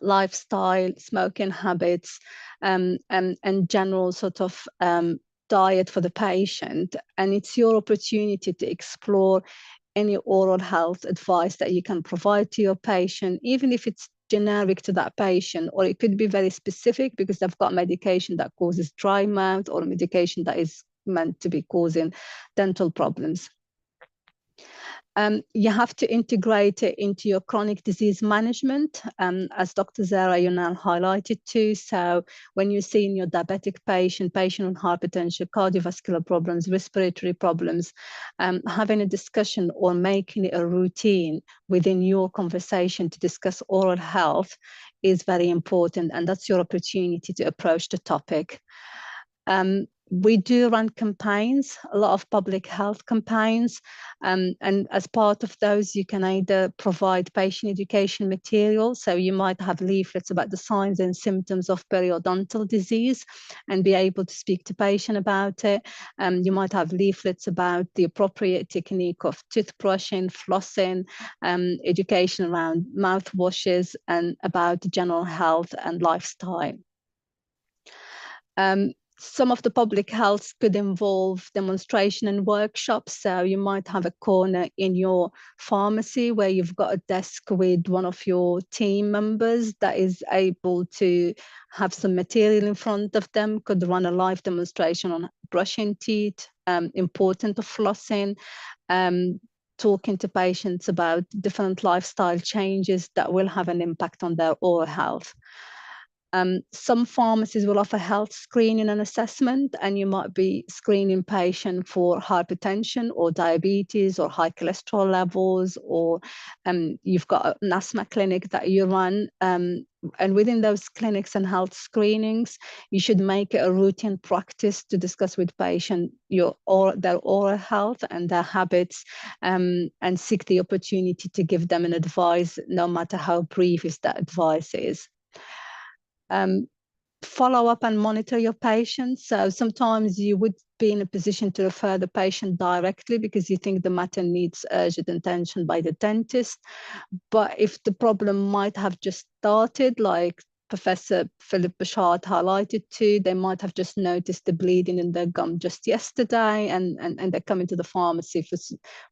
lifestyle, smoking habits, and general sort of diet for the patient. And it's your opportunity to explore any oral health advice that you can provide to your patient, even if it's generic to that patient, or it could be very specific because they've got medication that causes dry mouth or medication that is meant to be causing dental problems. You have to integrate it into your chronic disease management, as Dr. Zara Yonel highlighted too. So when you're seeing your diabetic patient on hypertension, cardiovascular problems, respiratory problems, having a discussion or making it a routine within your conversation to discuss oral health is very important, and that's your opportunity to approach the topic. We do run campaigns, a lot of public health campaigns, and as part of those, you can either provide patient education material, so you might have leaflets about the signs and symptoms of periodontal disease and be able to speak to patient about it. You might have leaflets about the appropriate technique of toothbrushing, flossing, education around mouthwashes, and about general health and lifestyle. Some of the public health could involve demonstration and workshops. So you might have a corner in your pharmacy where you've got a desk with one of your team members that is able to have some material in front of them, could run a live demonstration on brushing teeth, importance of flossing, talking to patients about different lifestyle changes that will have an impact on their oral health. Some pharmacies will offer health screening and assessment, and you might be screening patients for hypertension or diabetes or high cholesterol levels, or you've got an asthma clinic that you run. And within those clinics and health screenings, you should make it a routine practice to discuss with patients their oral health and their habits, and seek the opportunity to give them an advice, no matter how brief that advice is. follow up and monitor your patients. So sometimes you would be in a position to refer the patient directly because you think the matter needs urgent attention by the dentist. But if the problem might have just started, like Professor Philip Bouchard highlighted too, they might have just noticed the bleeding in their gum just yesterday, and they come into the pharmacy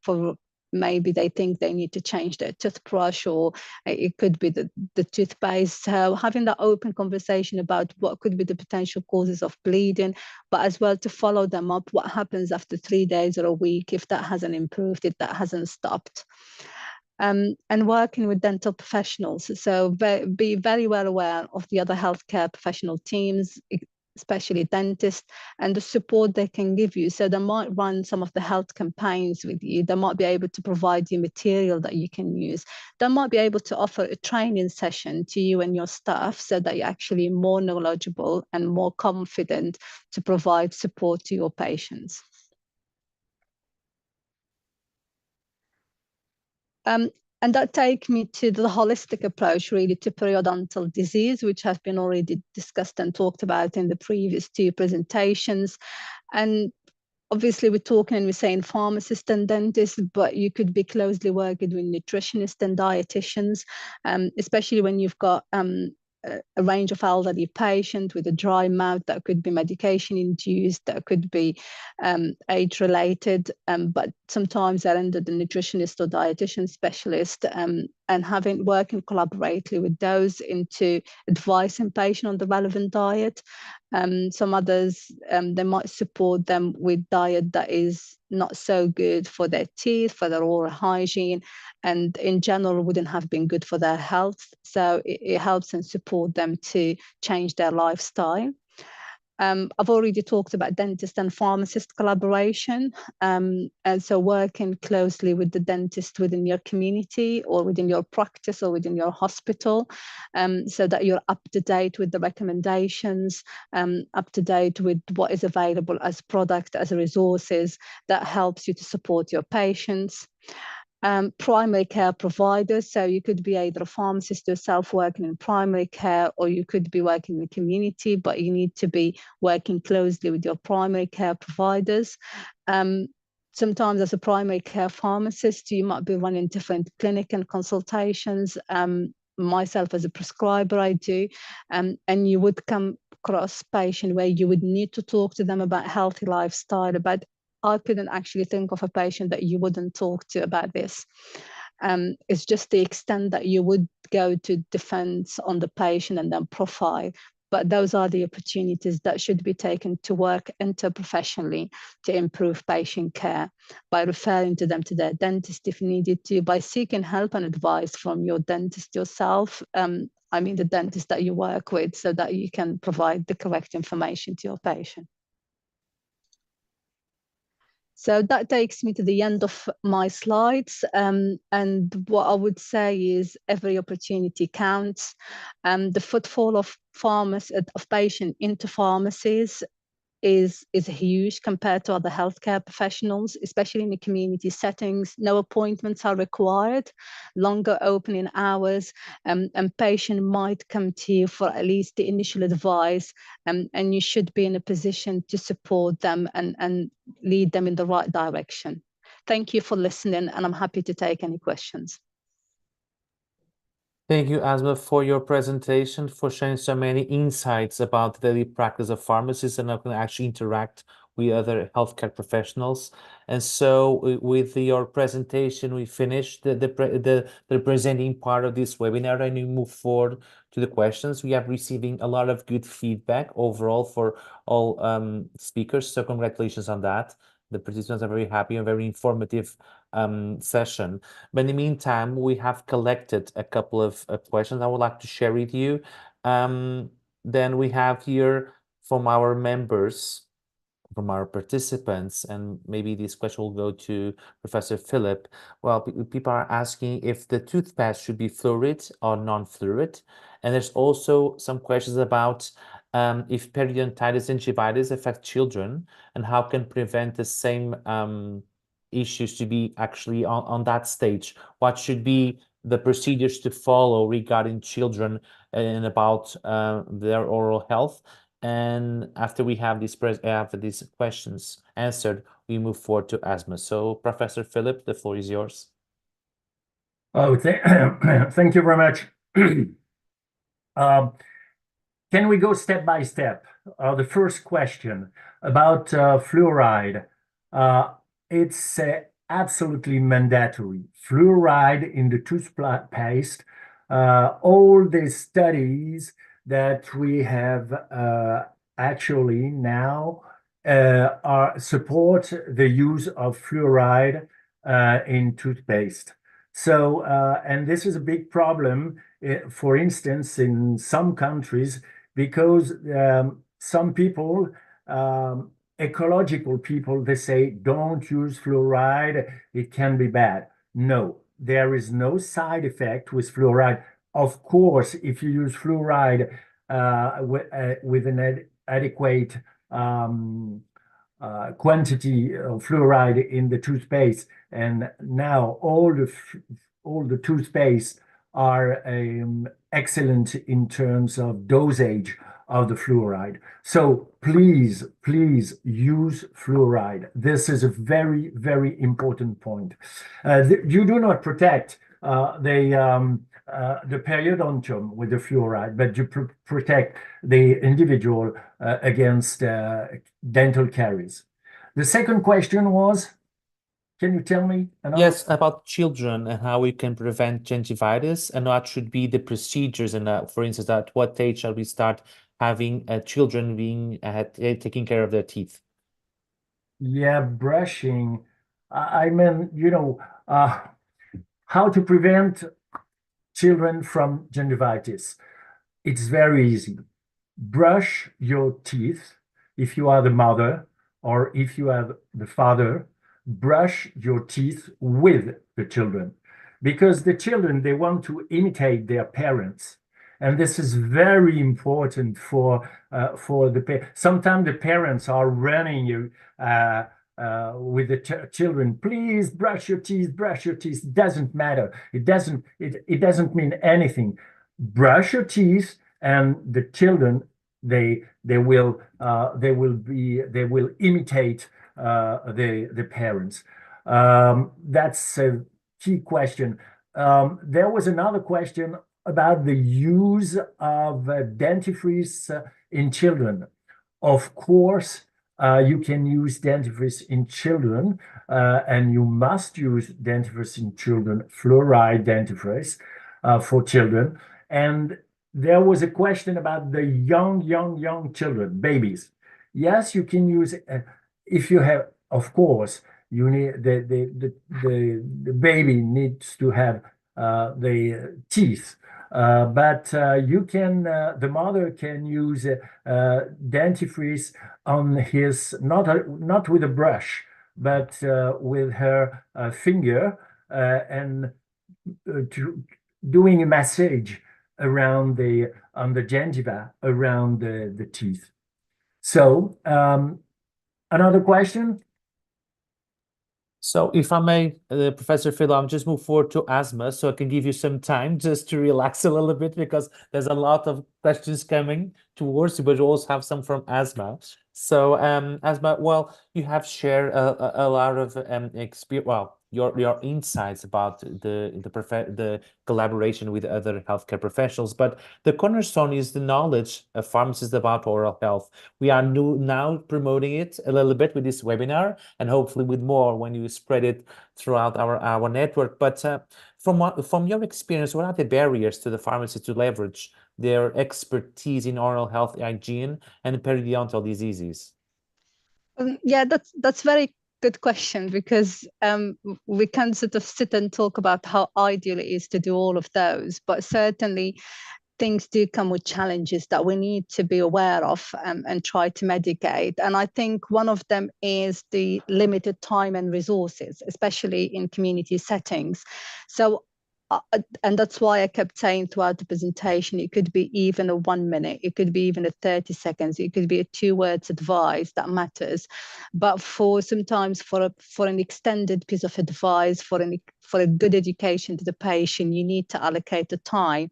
for maybe they think they need to change their toothbrush, or it could be the toothpaste. So having that open conversation about what could be the potential causes of bleeding, but as well to follow them up, what happens after 3 days or a week if that hasn't improved, if that hasn't stopped. And working with dental professionals. So be very well aware of the other healthcare professional teams, especially dentists, and the support they can give you. So they might run some of the health campaigns with you. They might be able to provide you material that you can use. They might be able to offer a training session to you and your staff so that you're actually more knowledgeable and more confident to provide support to your patients. And that takes me to the holistic approach, really, to periodontal disease, which has been already discussed and talked about in the previous 2 presentations. And obviously, we're talking and we're saying pharmacists and dentists, but you could be closely working with nutritionists and dietitians, especially when you've got a range of elderly patients with a dry mouth. That could be medication induced, that could be age related, but sometimes they're under the nutritionist or dietitian specialist, and working collaboratively with those into advising patient on the relevant diet. Some others, they might support them with diet that is not so good for their teeth, for their oral hygiene, and in general wouldn't have been good for their health. So it helps and support them to change their lifestyle. I've already talked about dentist and pharmacist collaboration. And so working closely with the dentist within your community or within your practice or within your hospital, so that you're up to date with the recommendations, up to date with what is available as product, as resources that helps you to support your patients. Primary care providers. So you could be either a pharmacist yourself working in primary care, or you could be working in the community, but you need to be working closely with your primary care providers. Sometimes as a primary care pharmacist, you might be running different clinic and consultations. Myself as a prescriber, I do, and you would come across patient where you would need to talk to them about healthy lifestyle, about I couldn't actually think of a patient that you wouldn't talk to about this. It's just the extent that you would go to defense on the patient and then profile. But those are the opportunities that should be taken to work interprofessionally to improve patient care, by referring to them to their dentist if needed to, by seeking help and advice from your dentist yourself. I mean the dentist that you work with, so that you can provide the correct information to your patient. So that takes me to the end of my slides. And what I would say is every opportunity counts. The footfall of patients into pharmacies is huge compared to other healthcare professionals, especially in the community settings. No appointments are required, longer opening hours, and patient might come to you for at least the initial advice, and you should be in a position to support them and lead them in the right direction. Thank you for listening, and I'm happy to take any questions. Thank you, Asma, for your presentation, for sharing so many insights about the daily practice of pharmacists and how can actually interact with other healthcare professionals. And so with your presentation, we finished the presenting part of this webinar, and we move forward to the questions. We are receiving a lot of good feedback overall for all speakers, so congratulations on that. The participants are very happy and very informative session. But in the meantime, we have collected a couple of questions I would like to share with you. Then we have here from our members, from our participants, and maybe this question will go to Professor Philip. Well, people are asking if the toothpaste should be fluoride or non-fluoride. And there's also some questions about if periodontitis and gingivitis affect children, and how can prevent the same issues to be actually on that stage. What should be the procedures to follow regarding children and about their oral health. And after we have these questions answered, we move forward to asthma. So, Professor Philip, the floor is yours. Oh, thank you very much. Can we go step by step? The first question about fluoride. It's absolutely mandatory. Fluoride in the toothpaste. All the studies that we have actually now support the use of fluoride in toothpaste. So, and this is a big problem, for instance, in some countries, because some people, ecological people, they say, don't use fluoride, it can be bad. No, there is no side effect with fluoride. Of course, if you use fluoride with an adequate quantity of fluoride in the toothpaste, and now all the toothpaste are excellent in terms of dosage of the fluoride. So please use fluoride. This is a very, very important point. You do not protect the periodontium with the fluoride, but you protect the individual against dental caries. The second question was, can you tell me another? Yes, about children and how we can prevent gingivitis and what should be the procedures. And for instance, at what age shall we start having children being taking care of their teeth? Yeah, brushing. I mean, how to prevent children from gingivitis. It's very easy. Brush your teeth if you are the mother or if you are the father. Brush your teeth with the children, because the children, they want to imitate their parents. And this is very important for sometimes the parents are running with the children. Please brush your teeth, brush your teeth. It doesn't matter. It doesn't mean anything. Brush your teeth, and the children, they will imitate the parents. That's a key question. There was another question about the use of dentifrice in children. Of course, you can use dentifrice in children, and you must use dentifrice in children, fluoride dentifrice for children. And there was a question about the young children, babies. Yes, you can use if you have, of course, you need the baby needs to have the teeth. But you can, the mother can use dentifrice on his, not with a brush, but with her finger, and doing a massage around on the gingiva, around the teeth. So another question? So if I may, Professor Phil, I'll just move forward to asthma so I can give you some time just to relax a little bit, because there's a lot of questions coming towards you, but you also have some from asthma. So asthma, well, you have shared a lot of experience, well, your insights about the collaboration with other healthcare professionals, but the cornerstone is the knowledge of pharmacists about oral health. We are now promoting it a little bit with this webinar, and hopefully with more when you spread it throughout our network. But from your experience, what are the barriers to the pharmacists to leverage their expertise in oral health, hygiene, and periodontal diseases? Yeah, that's very good question, because we can sort of sit and talk about how ideal it is to do all of those, but certainly things do come with challenges that we need to be aware of and try to mitigate. And I think one of them is the limited time and resources, especially in community settings. So and that's why I kept saying throughout the presentation, it could be even a 1 minute, it could be even a 30 seconds, it could be a 2 words advice that matters. But sometimes for an extended piece of advice, for a good education to the patient, you need to allocate the time,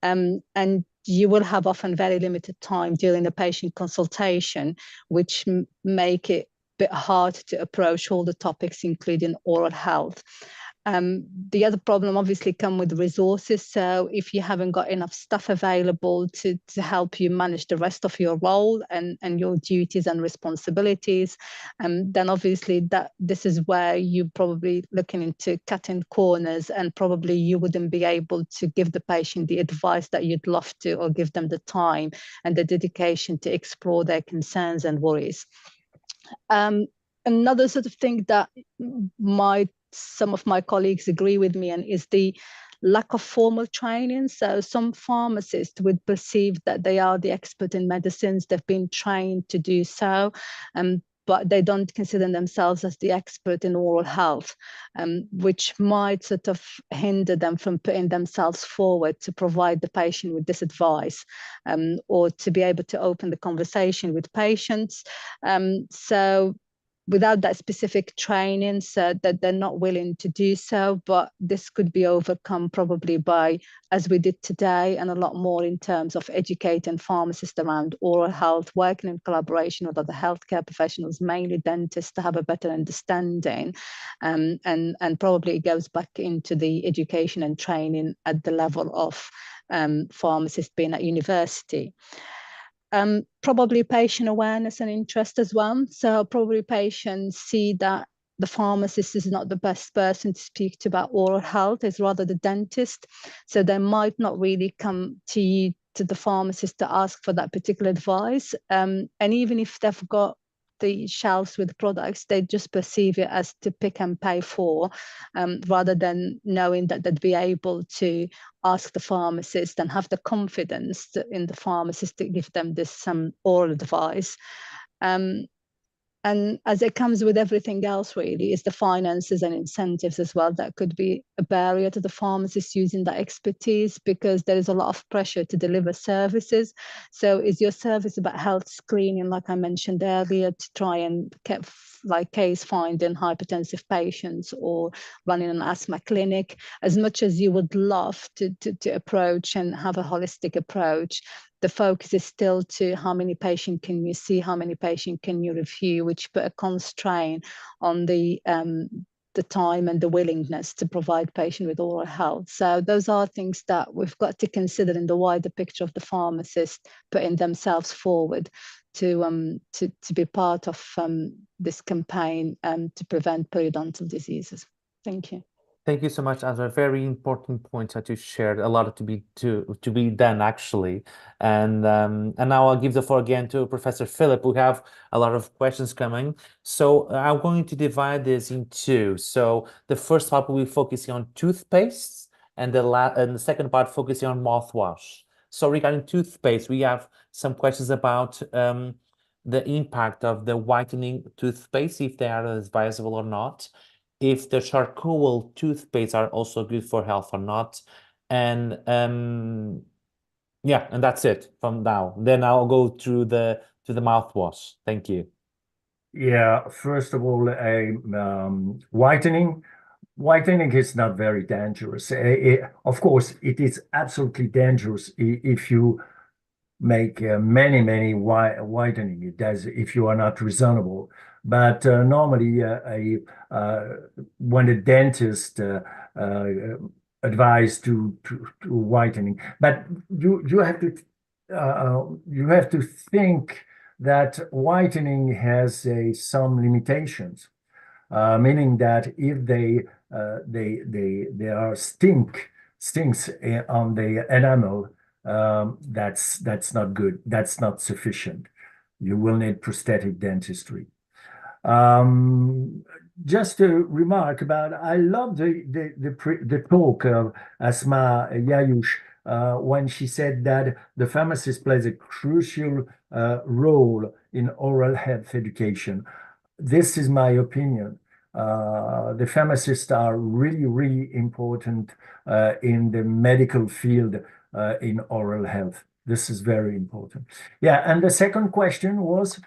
and you will have often very limited time during the patient consultation, which make it a bit hard to approach all the topics, including oral health. The other problem obviously come with resources. So if you haven't got enough staff available to help you manage the rest of your role and your duties and responsibilities, then obviously this is where you're probably looking into cutting corners, and probably you wouldn't be able to give the patient the advice that you'd love to, or give them the time and the dedication to explore their concerns and worries. Another sort of thing that some of my colleagues agree with me on is the lack of formal training. So some pharmacists would perceive that they are the expert in medicines, they've been trained to do so, but they don't consider themselves as the expert in oral health, which might sort of hinder them from putting themselves forward to provide the patient with this advice, or to be able to open the conversation with patients. So without that specific training, so that they're not willing to do so, but this could be overcome probably by, as we did today, and a lot more in terms of educating pharmacists around oral health, working in collaboration with other healthcare professionals, mainly dentists, to have a better understanding. And probably it goes back into the education and training at the level of pharmacists being at university. Probably patient awareness and interest as well. So probably patients see that the pharmacist is not the best person to speak to about oral health, it's rather the dentist. So they might not really come to you, to the pharmacist, to ask for that particular advice. And even if they've got the shelves with products, they just perceive it as to pick and pay for, rather than knowing that they'd be able to ask the pharmacist and have the confidence in the pharmacist to give them this oral advice. And as it comes with everything else, really, is the finances and incentives as well. That could be a barrier to the pharmacist using that expertise, because there is a lot of pressure to deliver services. So is your service about health screening, like I mentioned earlier, to try and get like case finding hypertensive patients, or running an asthma clinic? As much as you would love to approach and have a holistic approach, the focus is still to how many patients can you see, how many patients can you review, which put a constraint on the time and the willingness to provide patient with oral health. So those are things that we've got to consider in the wider picture of the pharmacist putting themselves forward to be part of this campaign to prevent periodontal diseases. Thank you. Thank you so much, Andrea. Very important points that you shared. A lot to be done, actually. And now I'll give the floor again to Professor Philip. We have a lot of questions coming. So I'm going to divide this in two. So the first part will be focusing on toothpaste, and the second part focusing on mouthwash. So regarding toothpaste, we have some questions about the impact of the whitening toothpaste, if they are advisable or not, if the charcoal toothpaste are also good for health or not. And yeah, and that's it from now. Then I'll go through to the mouthwash. Thank you. Yeah, first of all, whitening is not very dangerous. Of course, it is absolutely dangerous if you make many whitening. It does if you are not reasonable. But normally, when a dentist advised to whitening, but you have to think that whitening has some limitations, meaning that if there are stinks on the enamel, that's not good. That's not sufficient. You will need prosthetic dentistry. Just a remark about, I love the talk of Asma Yayush when she said that the pharmacist plays a crucial role in oral health education. This is my opinion. the pharmacists are really, really important in the medical field in oral health. This is very important. Yeah, and the second question was?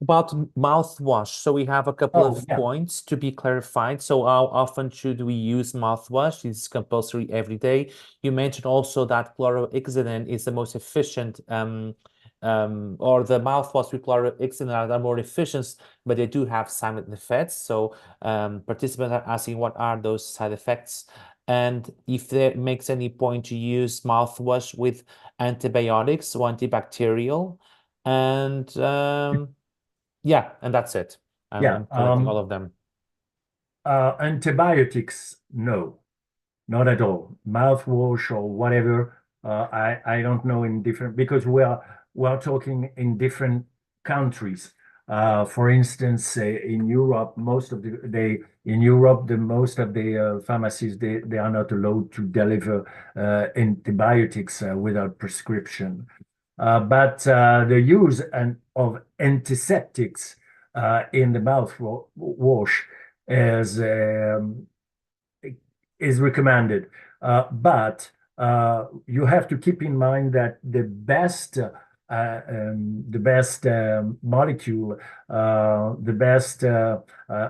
About mouthwash. So we have a couple of points to be clarified. So how often should we use mouthwash? It's compulsory every day. You mentioned also that chlorhexidine is the most efficient, or the mouthwash with chlorhexidine are more efficient, but they do have side effects. So participants are asking what are those side effects, and if there makes any point to use mouthwash with antibiotics or antibacterial, and yeah, and that's it. I'm collecting all of them. Antibiotics, no, not at all. Mouthwash or whatever, I don't know in different, because we're talking in different countries. For instance, in Europe, most of the pharmacies they are not allowed to deliver antibiotics without prescription. But the use of antiseptics in the mouthwash is recommended. But you have to keep in mind that the best molecule, the best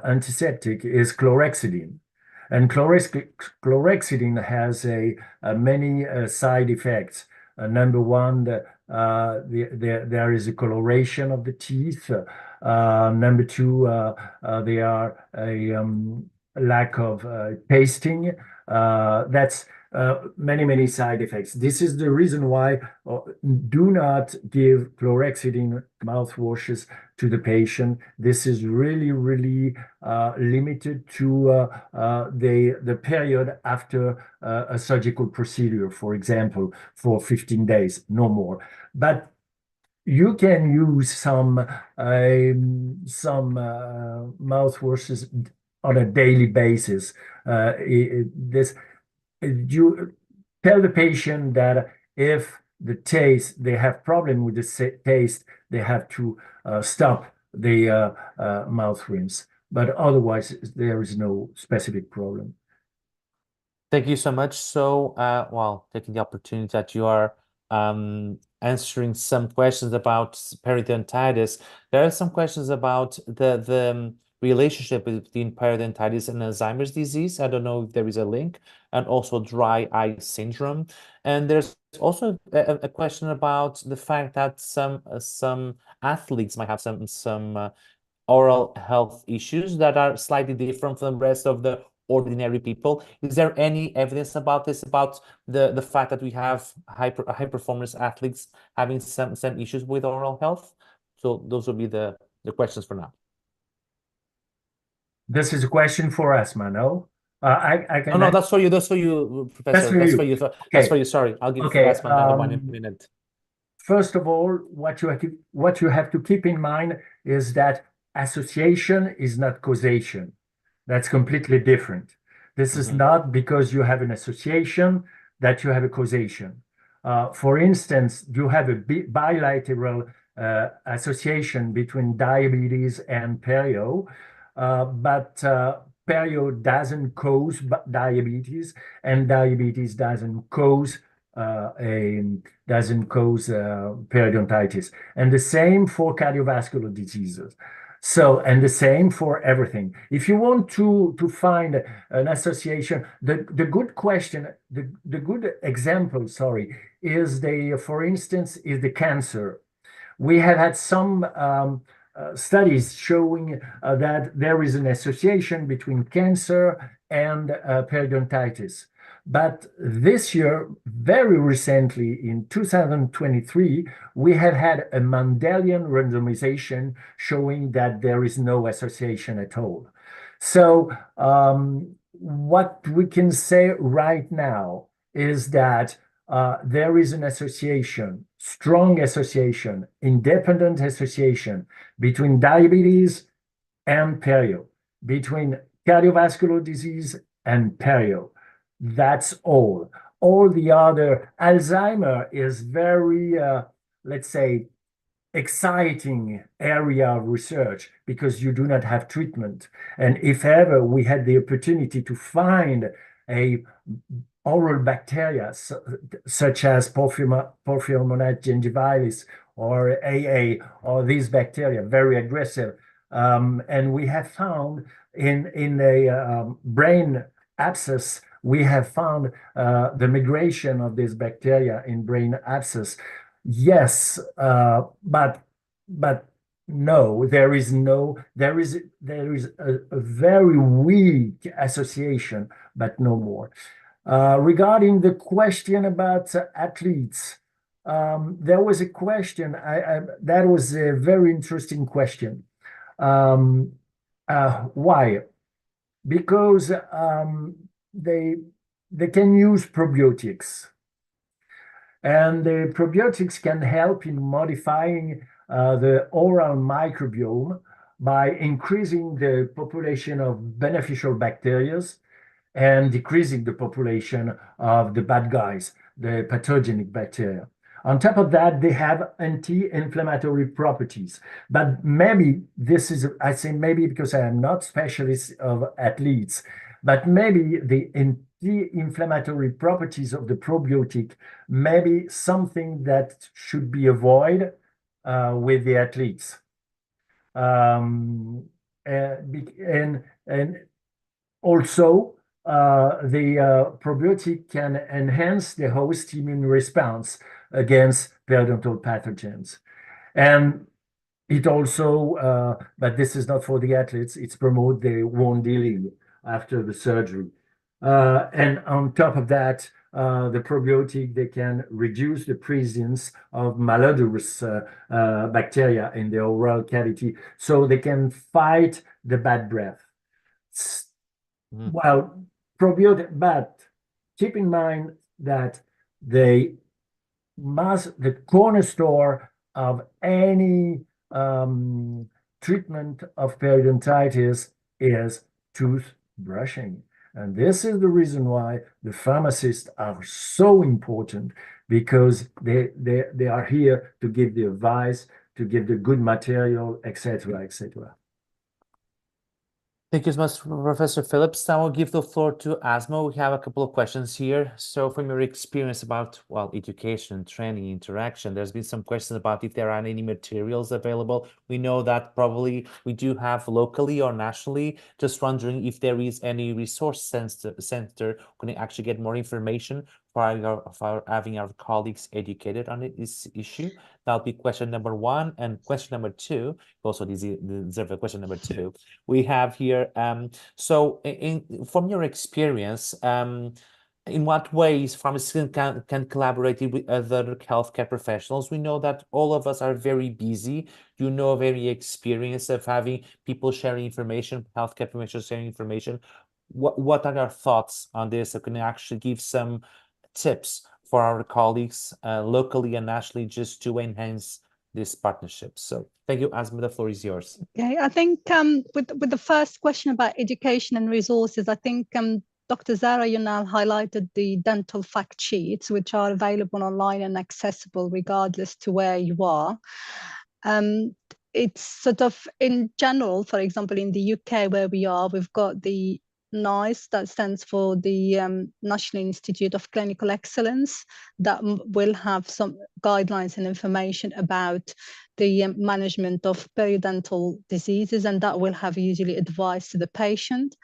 antiseptic is chlorhexidine. And chlorhexidine has many side effects. Number one, there is a coloration of the teeth. Number two, there are a lack of tasting. That's many side effects. This is the reason why do not give chlorhexidine mouthwashes to the patient. This is really limited to the period after a surgical procedure, for example, for 15 days, no more. But you can use some mouthwashes on a daily basis. You tell the patient that if they have problem with the taste, they have to stop the mouth rinse. But otherwise, there is no specific problem. Thank you so much. So, well, taking the opportunity that you are answering some questions about periodontitis, there are some questions about the relationship between periodontitis and Alzheimer's disease. I don't know if there is a link, and also dry eye syndrome. And there's also a question about the fact that some athletes might have some oral health issues that are slightly different from the rest of the ordinary people. Is there any evidence about this, about the fact that we have high performance athletes having some issues with oral health? So those will be the questions for now. This is a question for us, Mano. I can. No, that's for you. That's for you, Professor. That's for you. That's for you. Sorry, I'll give Asma another 1 minute. First of all, what you have to keep in mind is that association is not causation. That's completely different. This is not because you have an association that you have a causation. For instance, you have a bilateral association between diabetes and perio, but perio doesn't cause diabetes, and diabetes doesn't cause periodontitis. And the same for cardiovascular diseases. So, and the same for everything. If you want to find an association, the good question, the good example, sorry, is for instance, is the cancer. We have had some studies showing that there is an association between cancer and periodontitis. But this year, very recently, in 2023, we have had a Mendelian randomization showing that there is no association at all. So what we can say right now is that there is an association, strong association, independent association between diabetes and perio, between cardiovascular disease and perio. That's all. All the other, Alzheimer is very, let's say, exciting area of research because you do not have treatment. And if ever we had the opportunity to find a oral bacteria such as Porphyromonas gingivalis or AA, or these bacteria, very aggressive. And we have found in a brain abscess, we have found the migration of this bacteria in brain abscess. Yes, but no, there is a very weak association, but no more. Regarding the question about athletes, there was a question that was a very interesting question. Why? Because they can use probiotics. And the probiotics can help in modifying the oral microbiome by increasing the population of beneficial bacteria and decreasing the population of the bad guys, the pathogenic bacteria. On top of that, they have anti-inflammatory properties. But maybe this is, I say maybe because I am not specialist of athletes, but maybe the anti-inflammatory properties of the probiotic may be something that should be avoided with the athletes. And also, the probiotic can enhance the host immune response against periodontal pathogens. And it also, but this is not for the athletes, it's promote the wound healing after the surgery. And on top of that, the probiotic, they can reduce the presence of malodorous bacteria in the oral cavity, so they can fight the bad breath. Well, probiotic, but keep in mind that the cornerstone of any treatment of periodontitis is tooth brushing. And this is the reason why the pharmacists are so important, because they are here to give the advice, to give the good material, etc., etc. Thank you so much, Professor Phillips. Now I'll give the floor to Asma. We have a couple of questions here. So from your experience about, well, education, training, interaction, there's been some questions about if there are any materials available. We know that probably we do have locally or nationally. Just wondering if there is any resource center who can actually get more information for having our colleagues educated on this issue. That'll be question number one. And question number two, also deserve a question number two. We have here, so from your experience, in what ways pharmacists can collaborate with other healthcare professionals? We know that all of us are very busy. You know, very experienced of having people sharing information, healthcare professionals sharing information. What are your thoughts on this? So can you actually give some tips for our colleagues locally and nationally just to enhance this partnership? So thank you, Asma, the floor is yours. Okay, I think with the first question about education and resources, I think Dr. Zara Yunal highlighted the dental fact sheets, which are available online and accessible regardless to where you are. It's sort of in general, for example, in the UK where we are, we've got the NICE, that stands for the National Institute of Clinical Excellence, that will have some guidelines and information about the management of periodontal diseases, and that will have usually advice to the patient.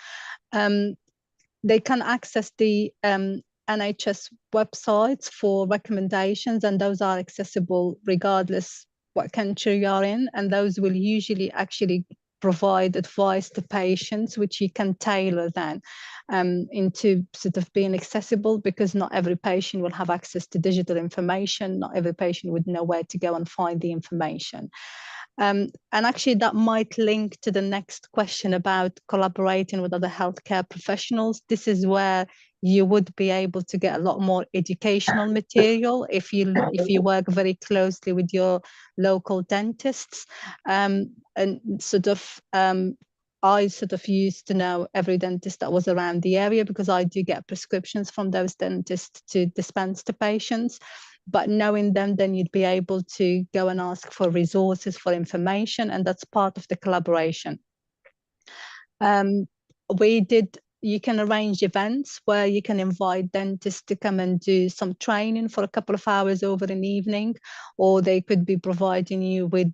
They can access the NHS websites for recommendations, and those are accessible regardless what country you are in, and those will usually actually provide advice to patients, which you can tailor then into sort of being accessible, because not every patient will have access to digital information. Not every patient would know where to go and find the information. And actually that might link to the next question about collaborating with other healthcare professionals. This is where you would be able to get a lot more educational material if you work very closely with your local dentists. And sort of I sort of used to know every dentist that was around the area, because I do get prescriptions from those dentists to dispense to patients. but knowing them, then you'd be able to go and ask for resources, for information, and that's part of the collaboration. You can arrange events where you can invite dentists to come and do some training for a couple of hours over an evening, or they could be providing you with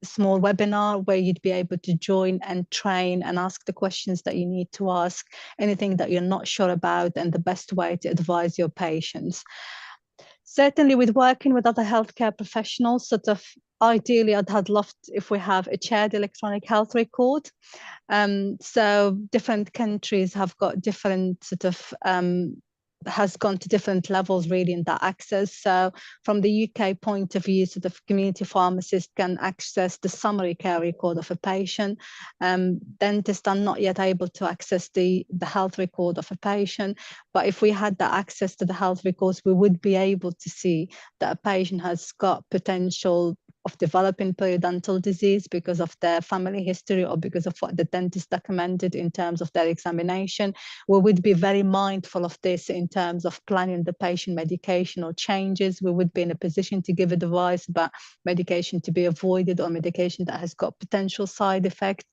small webinar where you'd be able to join and train and ask the questions that you need to ask, anything that you're not sure about, and the best way to advise your patients. Certainly with working with other healthcare professionals, sort of ideally I'd had loved if we have a shared electronic health record. So different countries have got different sort of has gone to different levels really in that access. So from the UK point of view, sort of community pharmacists can access the summary care record of a patient. Dentists are not yet able to access the health record of a patient. But if we had that access to the health records, we would be able to see that a patient has got potential of developing periodontal disease because of their family history or because of what the dentist recommended in terms of their examination. We would be very mindful of this in terms of planning the patient medication or changes. We would be in a position to give advice about medication to be avoided or medication that has got potential side effects.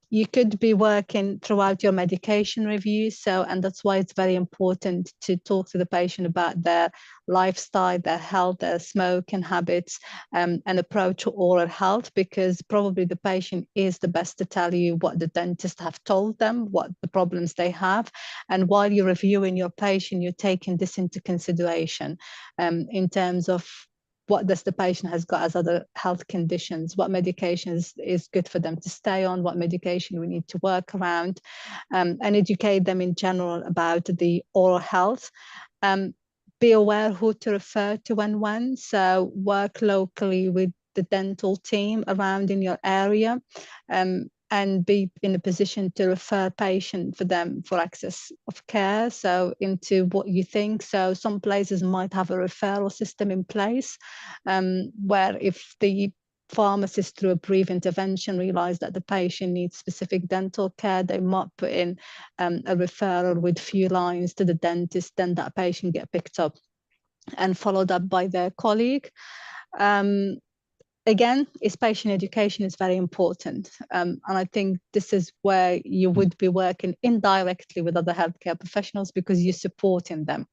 You could be working throughout your medication review. And that's why it's very important to talk to the patient about their lifestyle, their health, their smoking habits, and approach to oral health, because probably the patient is the best to tell you what the dentist have told them, what the problems they have. And while you're reviewing your patient, you're taking this into consideration in terms of what does the patient has got as other health conditions, what medications is good for them to stay on, what medication we need to work around, and educate them in general about the oral health. Be aware who to refer to and when. So work locally with the dental team around in your area, and be in a position to refer patient for them for access of care. So into what you think. So some places might have a referral system in place, where if the pharmacist through a brief intervention realize that the patient needs specific dental care, they might put in a referral with few lines to the dentist, then that patient get picked up and followed up by their colleague. Again, patient education is very important. And I think this is where you would be working indirectly with other healthcare professionals, because you're supporting them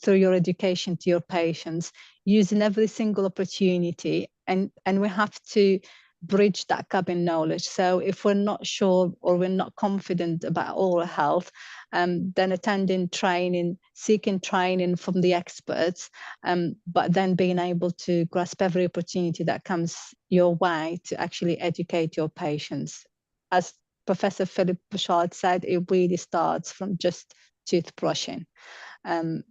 through your education to your patients, using every single opportunity. And we have to bridge that gap in knowledge. So if we're not sure or we're not confident about oral health, then attending training, seeking training from the experts, but then being able to grasp every opportunity that comes your way to actually educate your patients. As Professor Philip Bouchard said, it really starts from just toothbrushing. And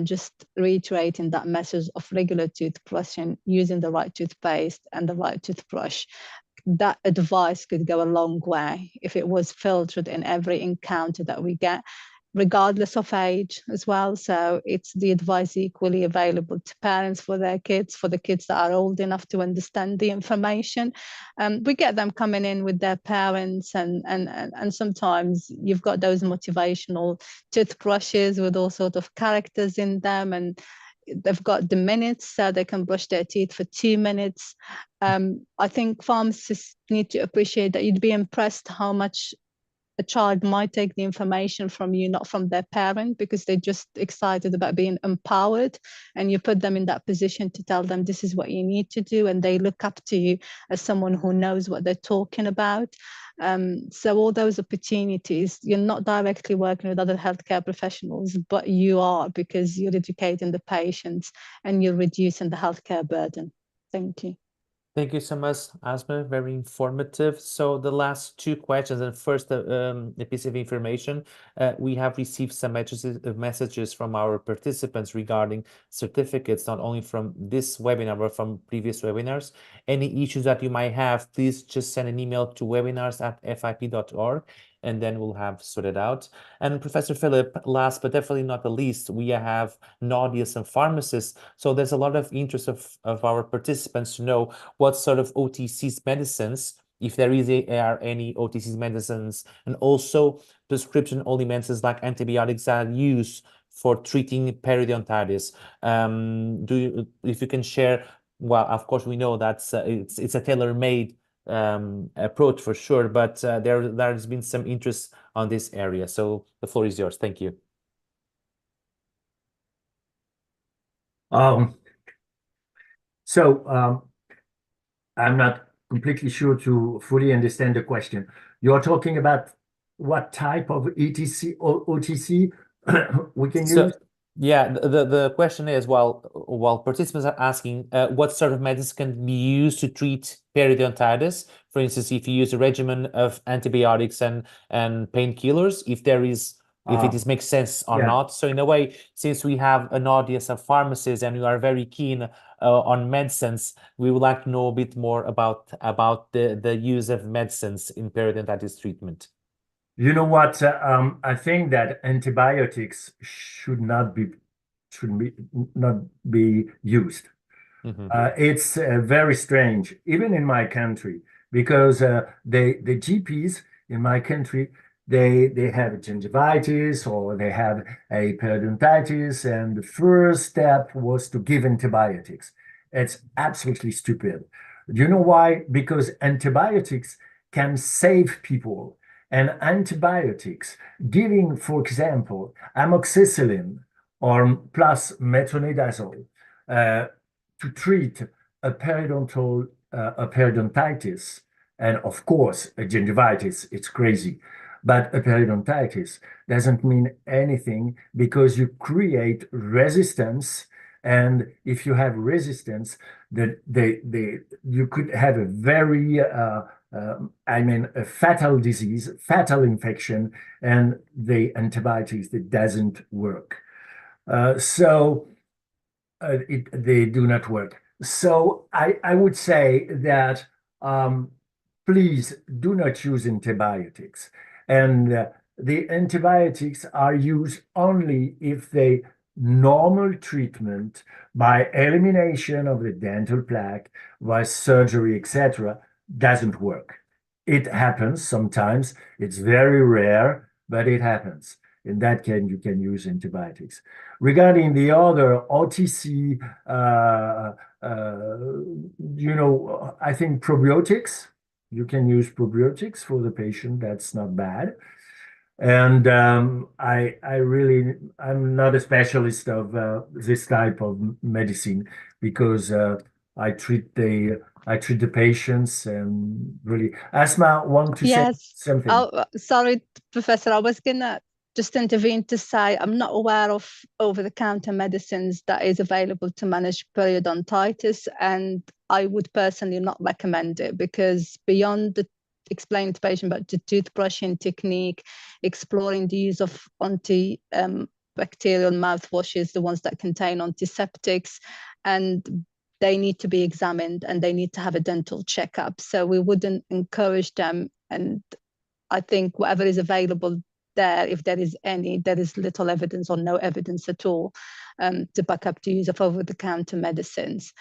just reiterating that message of regular toothbrushing, using the right toothpaste and the right toothbrush. That advice could go a long way if it was filtered in every encounter that we get, regardless of age as well. So it's the advice equally available to parents for their kids, for the kids that are old enough to understand the information. We get them coming in with their parents, and sometimes you've got those motivational toothbrushes with all sorts of characters in them, and they've got the minutes so they can brush their teeth for 2 minutes. I think pharmacists need to appreciate that. You'd be impressed how much a child might take the information from you, not from their parent, because they're just excited about being empowered, and you put them in that position to tell them this is what you need to do, and they look up to you as someone who knows what they're talking about. So all those opportunities, you're not directly working with other healthcare professionals, but you are, because you're educating the patients and you're reducing the healthcare burden. Thank you. Thank you so much, Asma. Very informative. So the last two questions, and first a piece of information. We have received some messages from our participants regarding certificates, not only from this webinar, but from previous webinars. Any issues that you might have, please just send an email to webinars@fip.org. And then we'll have sorted out. And Professor Philip, last but definitely not the least, we have an audience and pharmacists. So there's a lot of interest of our participants to know what sort of OTCs medicines, if there are any OTCs medicines, and also prescription-only medicines like antibiotics that are used for treating periodontitis. If you can share, well, of course, we know that's it's a tailor-made approach for sure, but there's been some interest on this area. So the floor is yours. Thank you. I'm not completely sure to fully understand the question. You're talking about what type of ETC or OTC we can use? Yeah, the question is, while participants are asking what sort of medicines can be used to treat periodontitis. For instance, if you use a regimen of antibiotics and painkillers, if it makes sense or not. So in a way, since we have an audience of pharmacists and we are very keen on medicines, we would like to know a bit more about the use of medicines in periodontitis treatment. You know what? I think that antibiotics should not be used. It's very strange, even in my country, because the GPs in my country, they have gingivitis or they have a periodontitis, and the first step was to give antibiotics. It's absolutely stupid. Do you know why? Because antibiotics can save people. And antibiotics, giving, for example, amoxicillin or plus metronidazole to treat a periodontitis, and of course, a gingivitis, it's crazy. But a periodontitis doesn't mean anything because you create resistance. And if you have resistance, you could have a very a fatal disease, fatal infection, and the antibiotics that doesn't work. They do not work. So I would say that please do not use antibiotics. And the antibiotics are used only if they normal treatment by elimination of the dental plaque, by surgery, etc., doesn't work. It happens sometimes. It's very rare, but it happens. In that case, you can use antibiotics. Regarding the other OTC, I think probiotics, you can use probiotics for the patient. That's not bad. And I'm not a specialist of this type of medicine because I treat the patients and really. Asma, want to say something? Oh, sorry, Professor. I was gonna just intervene to say I'm not aware of over-the-counter medicines that is available to manage periodontitis, and I would personally not recommend it because beyond the explain to the patient about the toothbrushing technique, exploring the use of antibacterial mouthwashes, the ones that contain antiseptics, and they need to be examined and they need to have a dental checkup. So we wouldn't encourage them. And I think whatever is available there, if there is any, there is little evidence or no evidence at all to back up the use of over-the-counter medicines.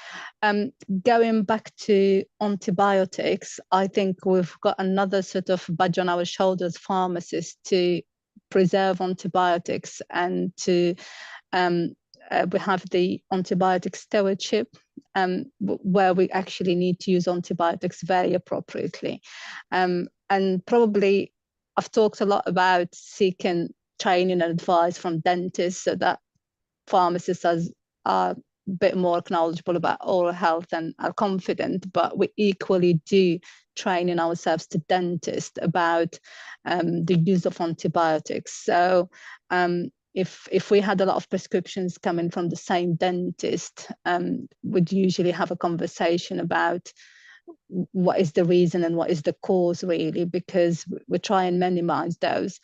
Going back to antibiotics, I think we've got another sort of badge on our shoulders, pharmacists, to preserve antibiotics and to we have the antibiotic stewardship, where we actually need to use antibiotics very appropriately. And probably I've talked a lot about seeking training and advice from dentists so that pharmacists are a bit more knowledgeable about oral health and are confident, but we equally do training ourselves to dentists about the use of antibiotics. So if we had a lot of prescriptions coming from the same dentist, we'd usually have a conversation about what is the reason and what is the cause, really, because we try and minimize those.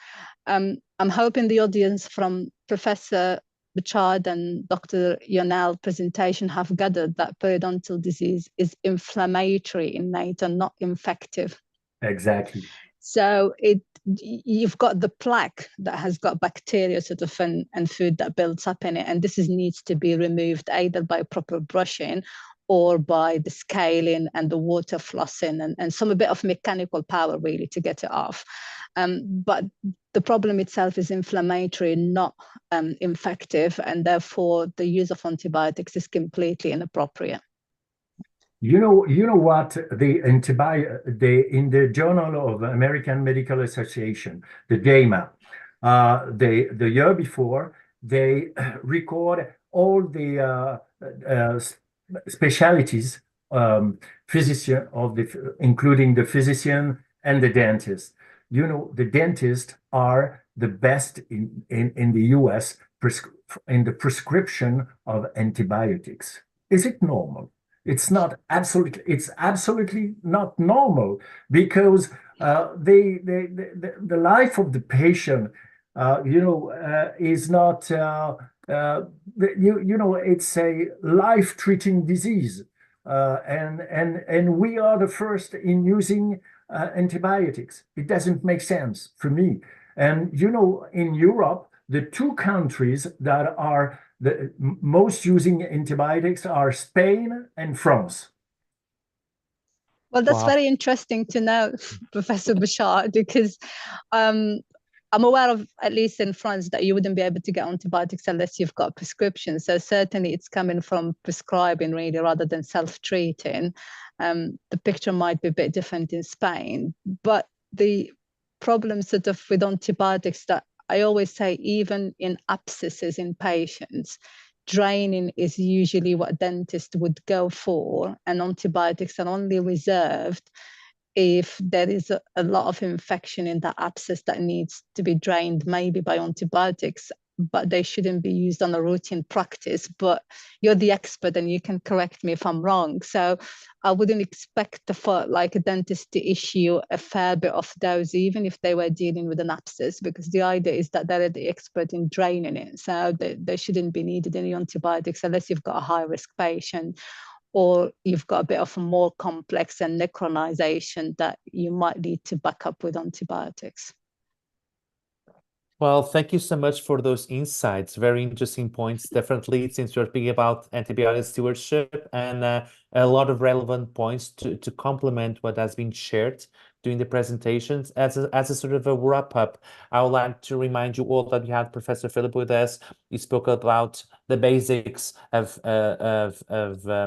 I'm hoping the audience from Professor Bouchard and Dr. Yonel presentation have gathered that periodontal disease is inflammatory in nature, not infective. Exactly. So you've got the plaque that has got bacteria sort of and food that builds up in it, and this needs to be removed either by proper brushing or by the scaling and the water flossing and some a bit of mechanical power really to get it off. But the problem itself is inflammatory, not infective, and therefore the use of antibiotics is completely inappropriate. You know what, in the Journal of American Medical Association, the JAMA, the year before, they record all the specialties, physician including the physician and the dentist. You know, the dentists are the best in the US in the prescription of antibiotics. Is it normal? It's not absolutely. It's absolutely not normal, because the life of the patient, is not. It's a life-threatening disease, and we are the first in using antibiotics. It doesn't make sense for me. And in Europe, the two countries that are the most using antibiotics are Spain and France. Well, that's very interesting to know, Professor Bouchard, because I'm aware of, at least in France, that you wouldn't be able to get antibiotics unless you've got a prescription. So certainly it's coming from prescribing really rather than self-treating. The picture might be a bit different in Spain, but the problem sort of with antibiotics that I always say, even in abscesses in patients, draining is usually what dentists would go for, and antibiotics are only reserved if there is a lot of infection in the abscess that needs to be drained, maybe by antibiotics, but they shouldn't be used on a routine practice. But you're the expert and you can correct me if I'm wrong. So I wouldn't expect a dentist to issue a fair bit of those, even if they were dealing with an abscess, because the idea is that they're the expert in draining it. So they shouldn't be needed any antibiotics unless you've got a high-risk patient, or you've got a bit of a more complex and necronization that you might need to back up with antibiotics. Well, thank you so much for those insights. Very interesting points, definitely, since you're speaking about antibiotic stewardship, and a lot of relevant points to complement what has been shared during the presentations. As a sort of a wrap up, I would like to remind you all that we had Professor Philip with us. He spoke about the basics of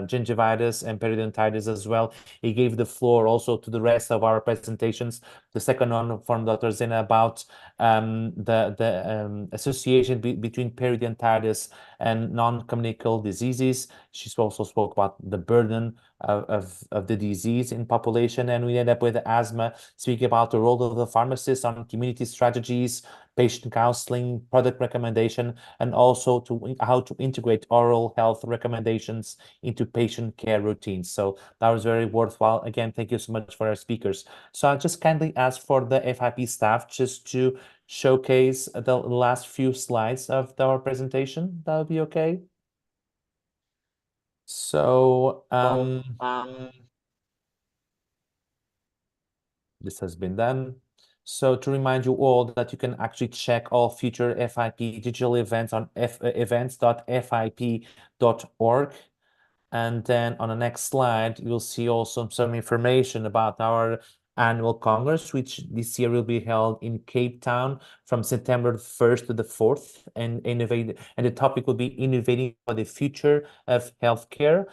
gingivitis and periodontitis as well. He gave the floor also to the rest of our presentations. The second one from Dr. Zena about the association between periodontitis and non-communicable diseases. She also spoke about the burden of the disease in population, and we ended up with asthma, speaking about the role of the pharmacist on community strategies, patient counseling, product recommendation, and also how to integrate oral health recommendations into patient care routines. So that was very worthwhile. Again, thank you so much for our speakers. So I'll just kindly ask for the FIP staff just to showcase the last few slides of our presentation. That would be okay. So this has been done. So to remind you all that you can actually check all future FIP digital events on events.fip.org. And then on the next slide, you'll see also some information about our annual Congress, which this year will be held in Cape Town from September 1st to the 4th, and the topic will be innovating for the future of healthcare.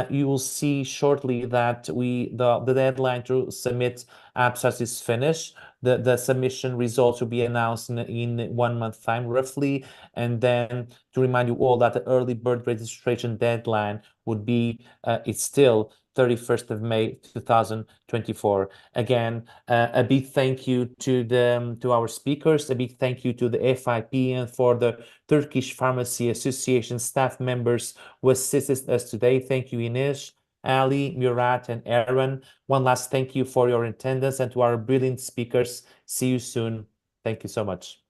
You will see shortly that the deadline to submit abstracts is finished. The submission results will be announced in 1 month time roughly, and then to remind you all that the early bird registration deadline would be it's still 31st of May 2024. Again, a big thank you to our speakers, a big thank you to the FIP and for the Turkish Pharmacy Association staff members who assisted us today. Thank you, Ines, Ali, Murat, and Aaron. One last thank you for your attendance, and to our brilliant speakers. See you soon. Thank you so much.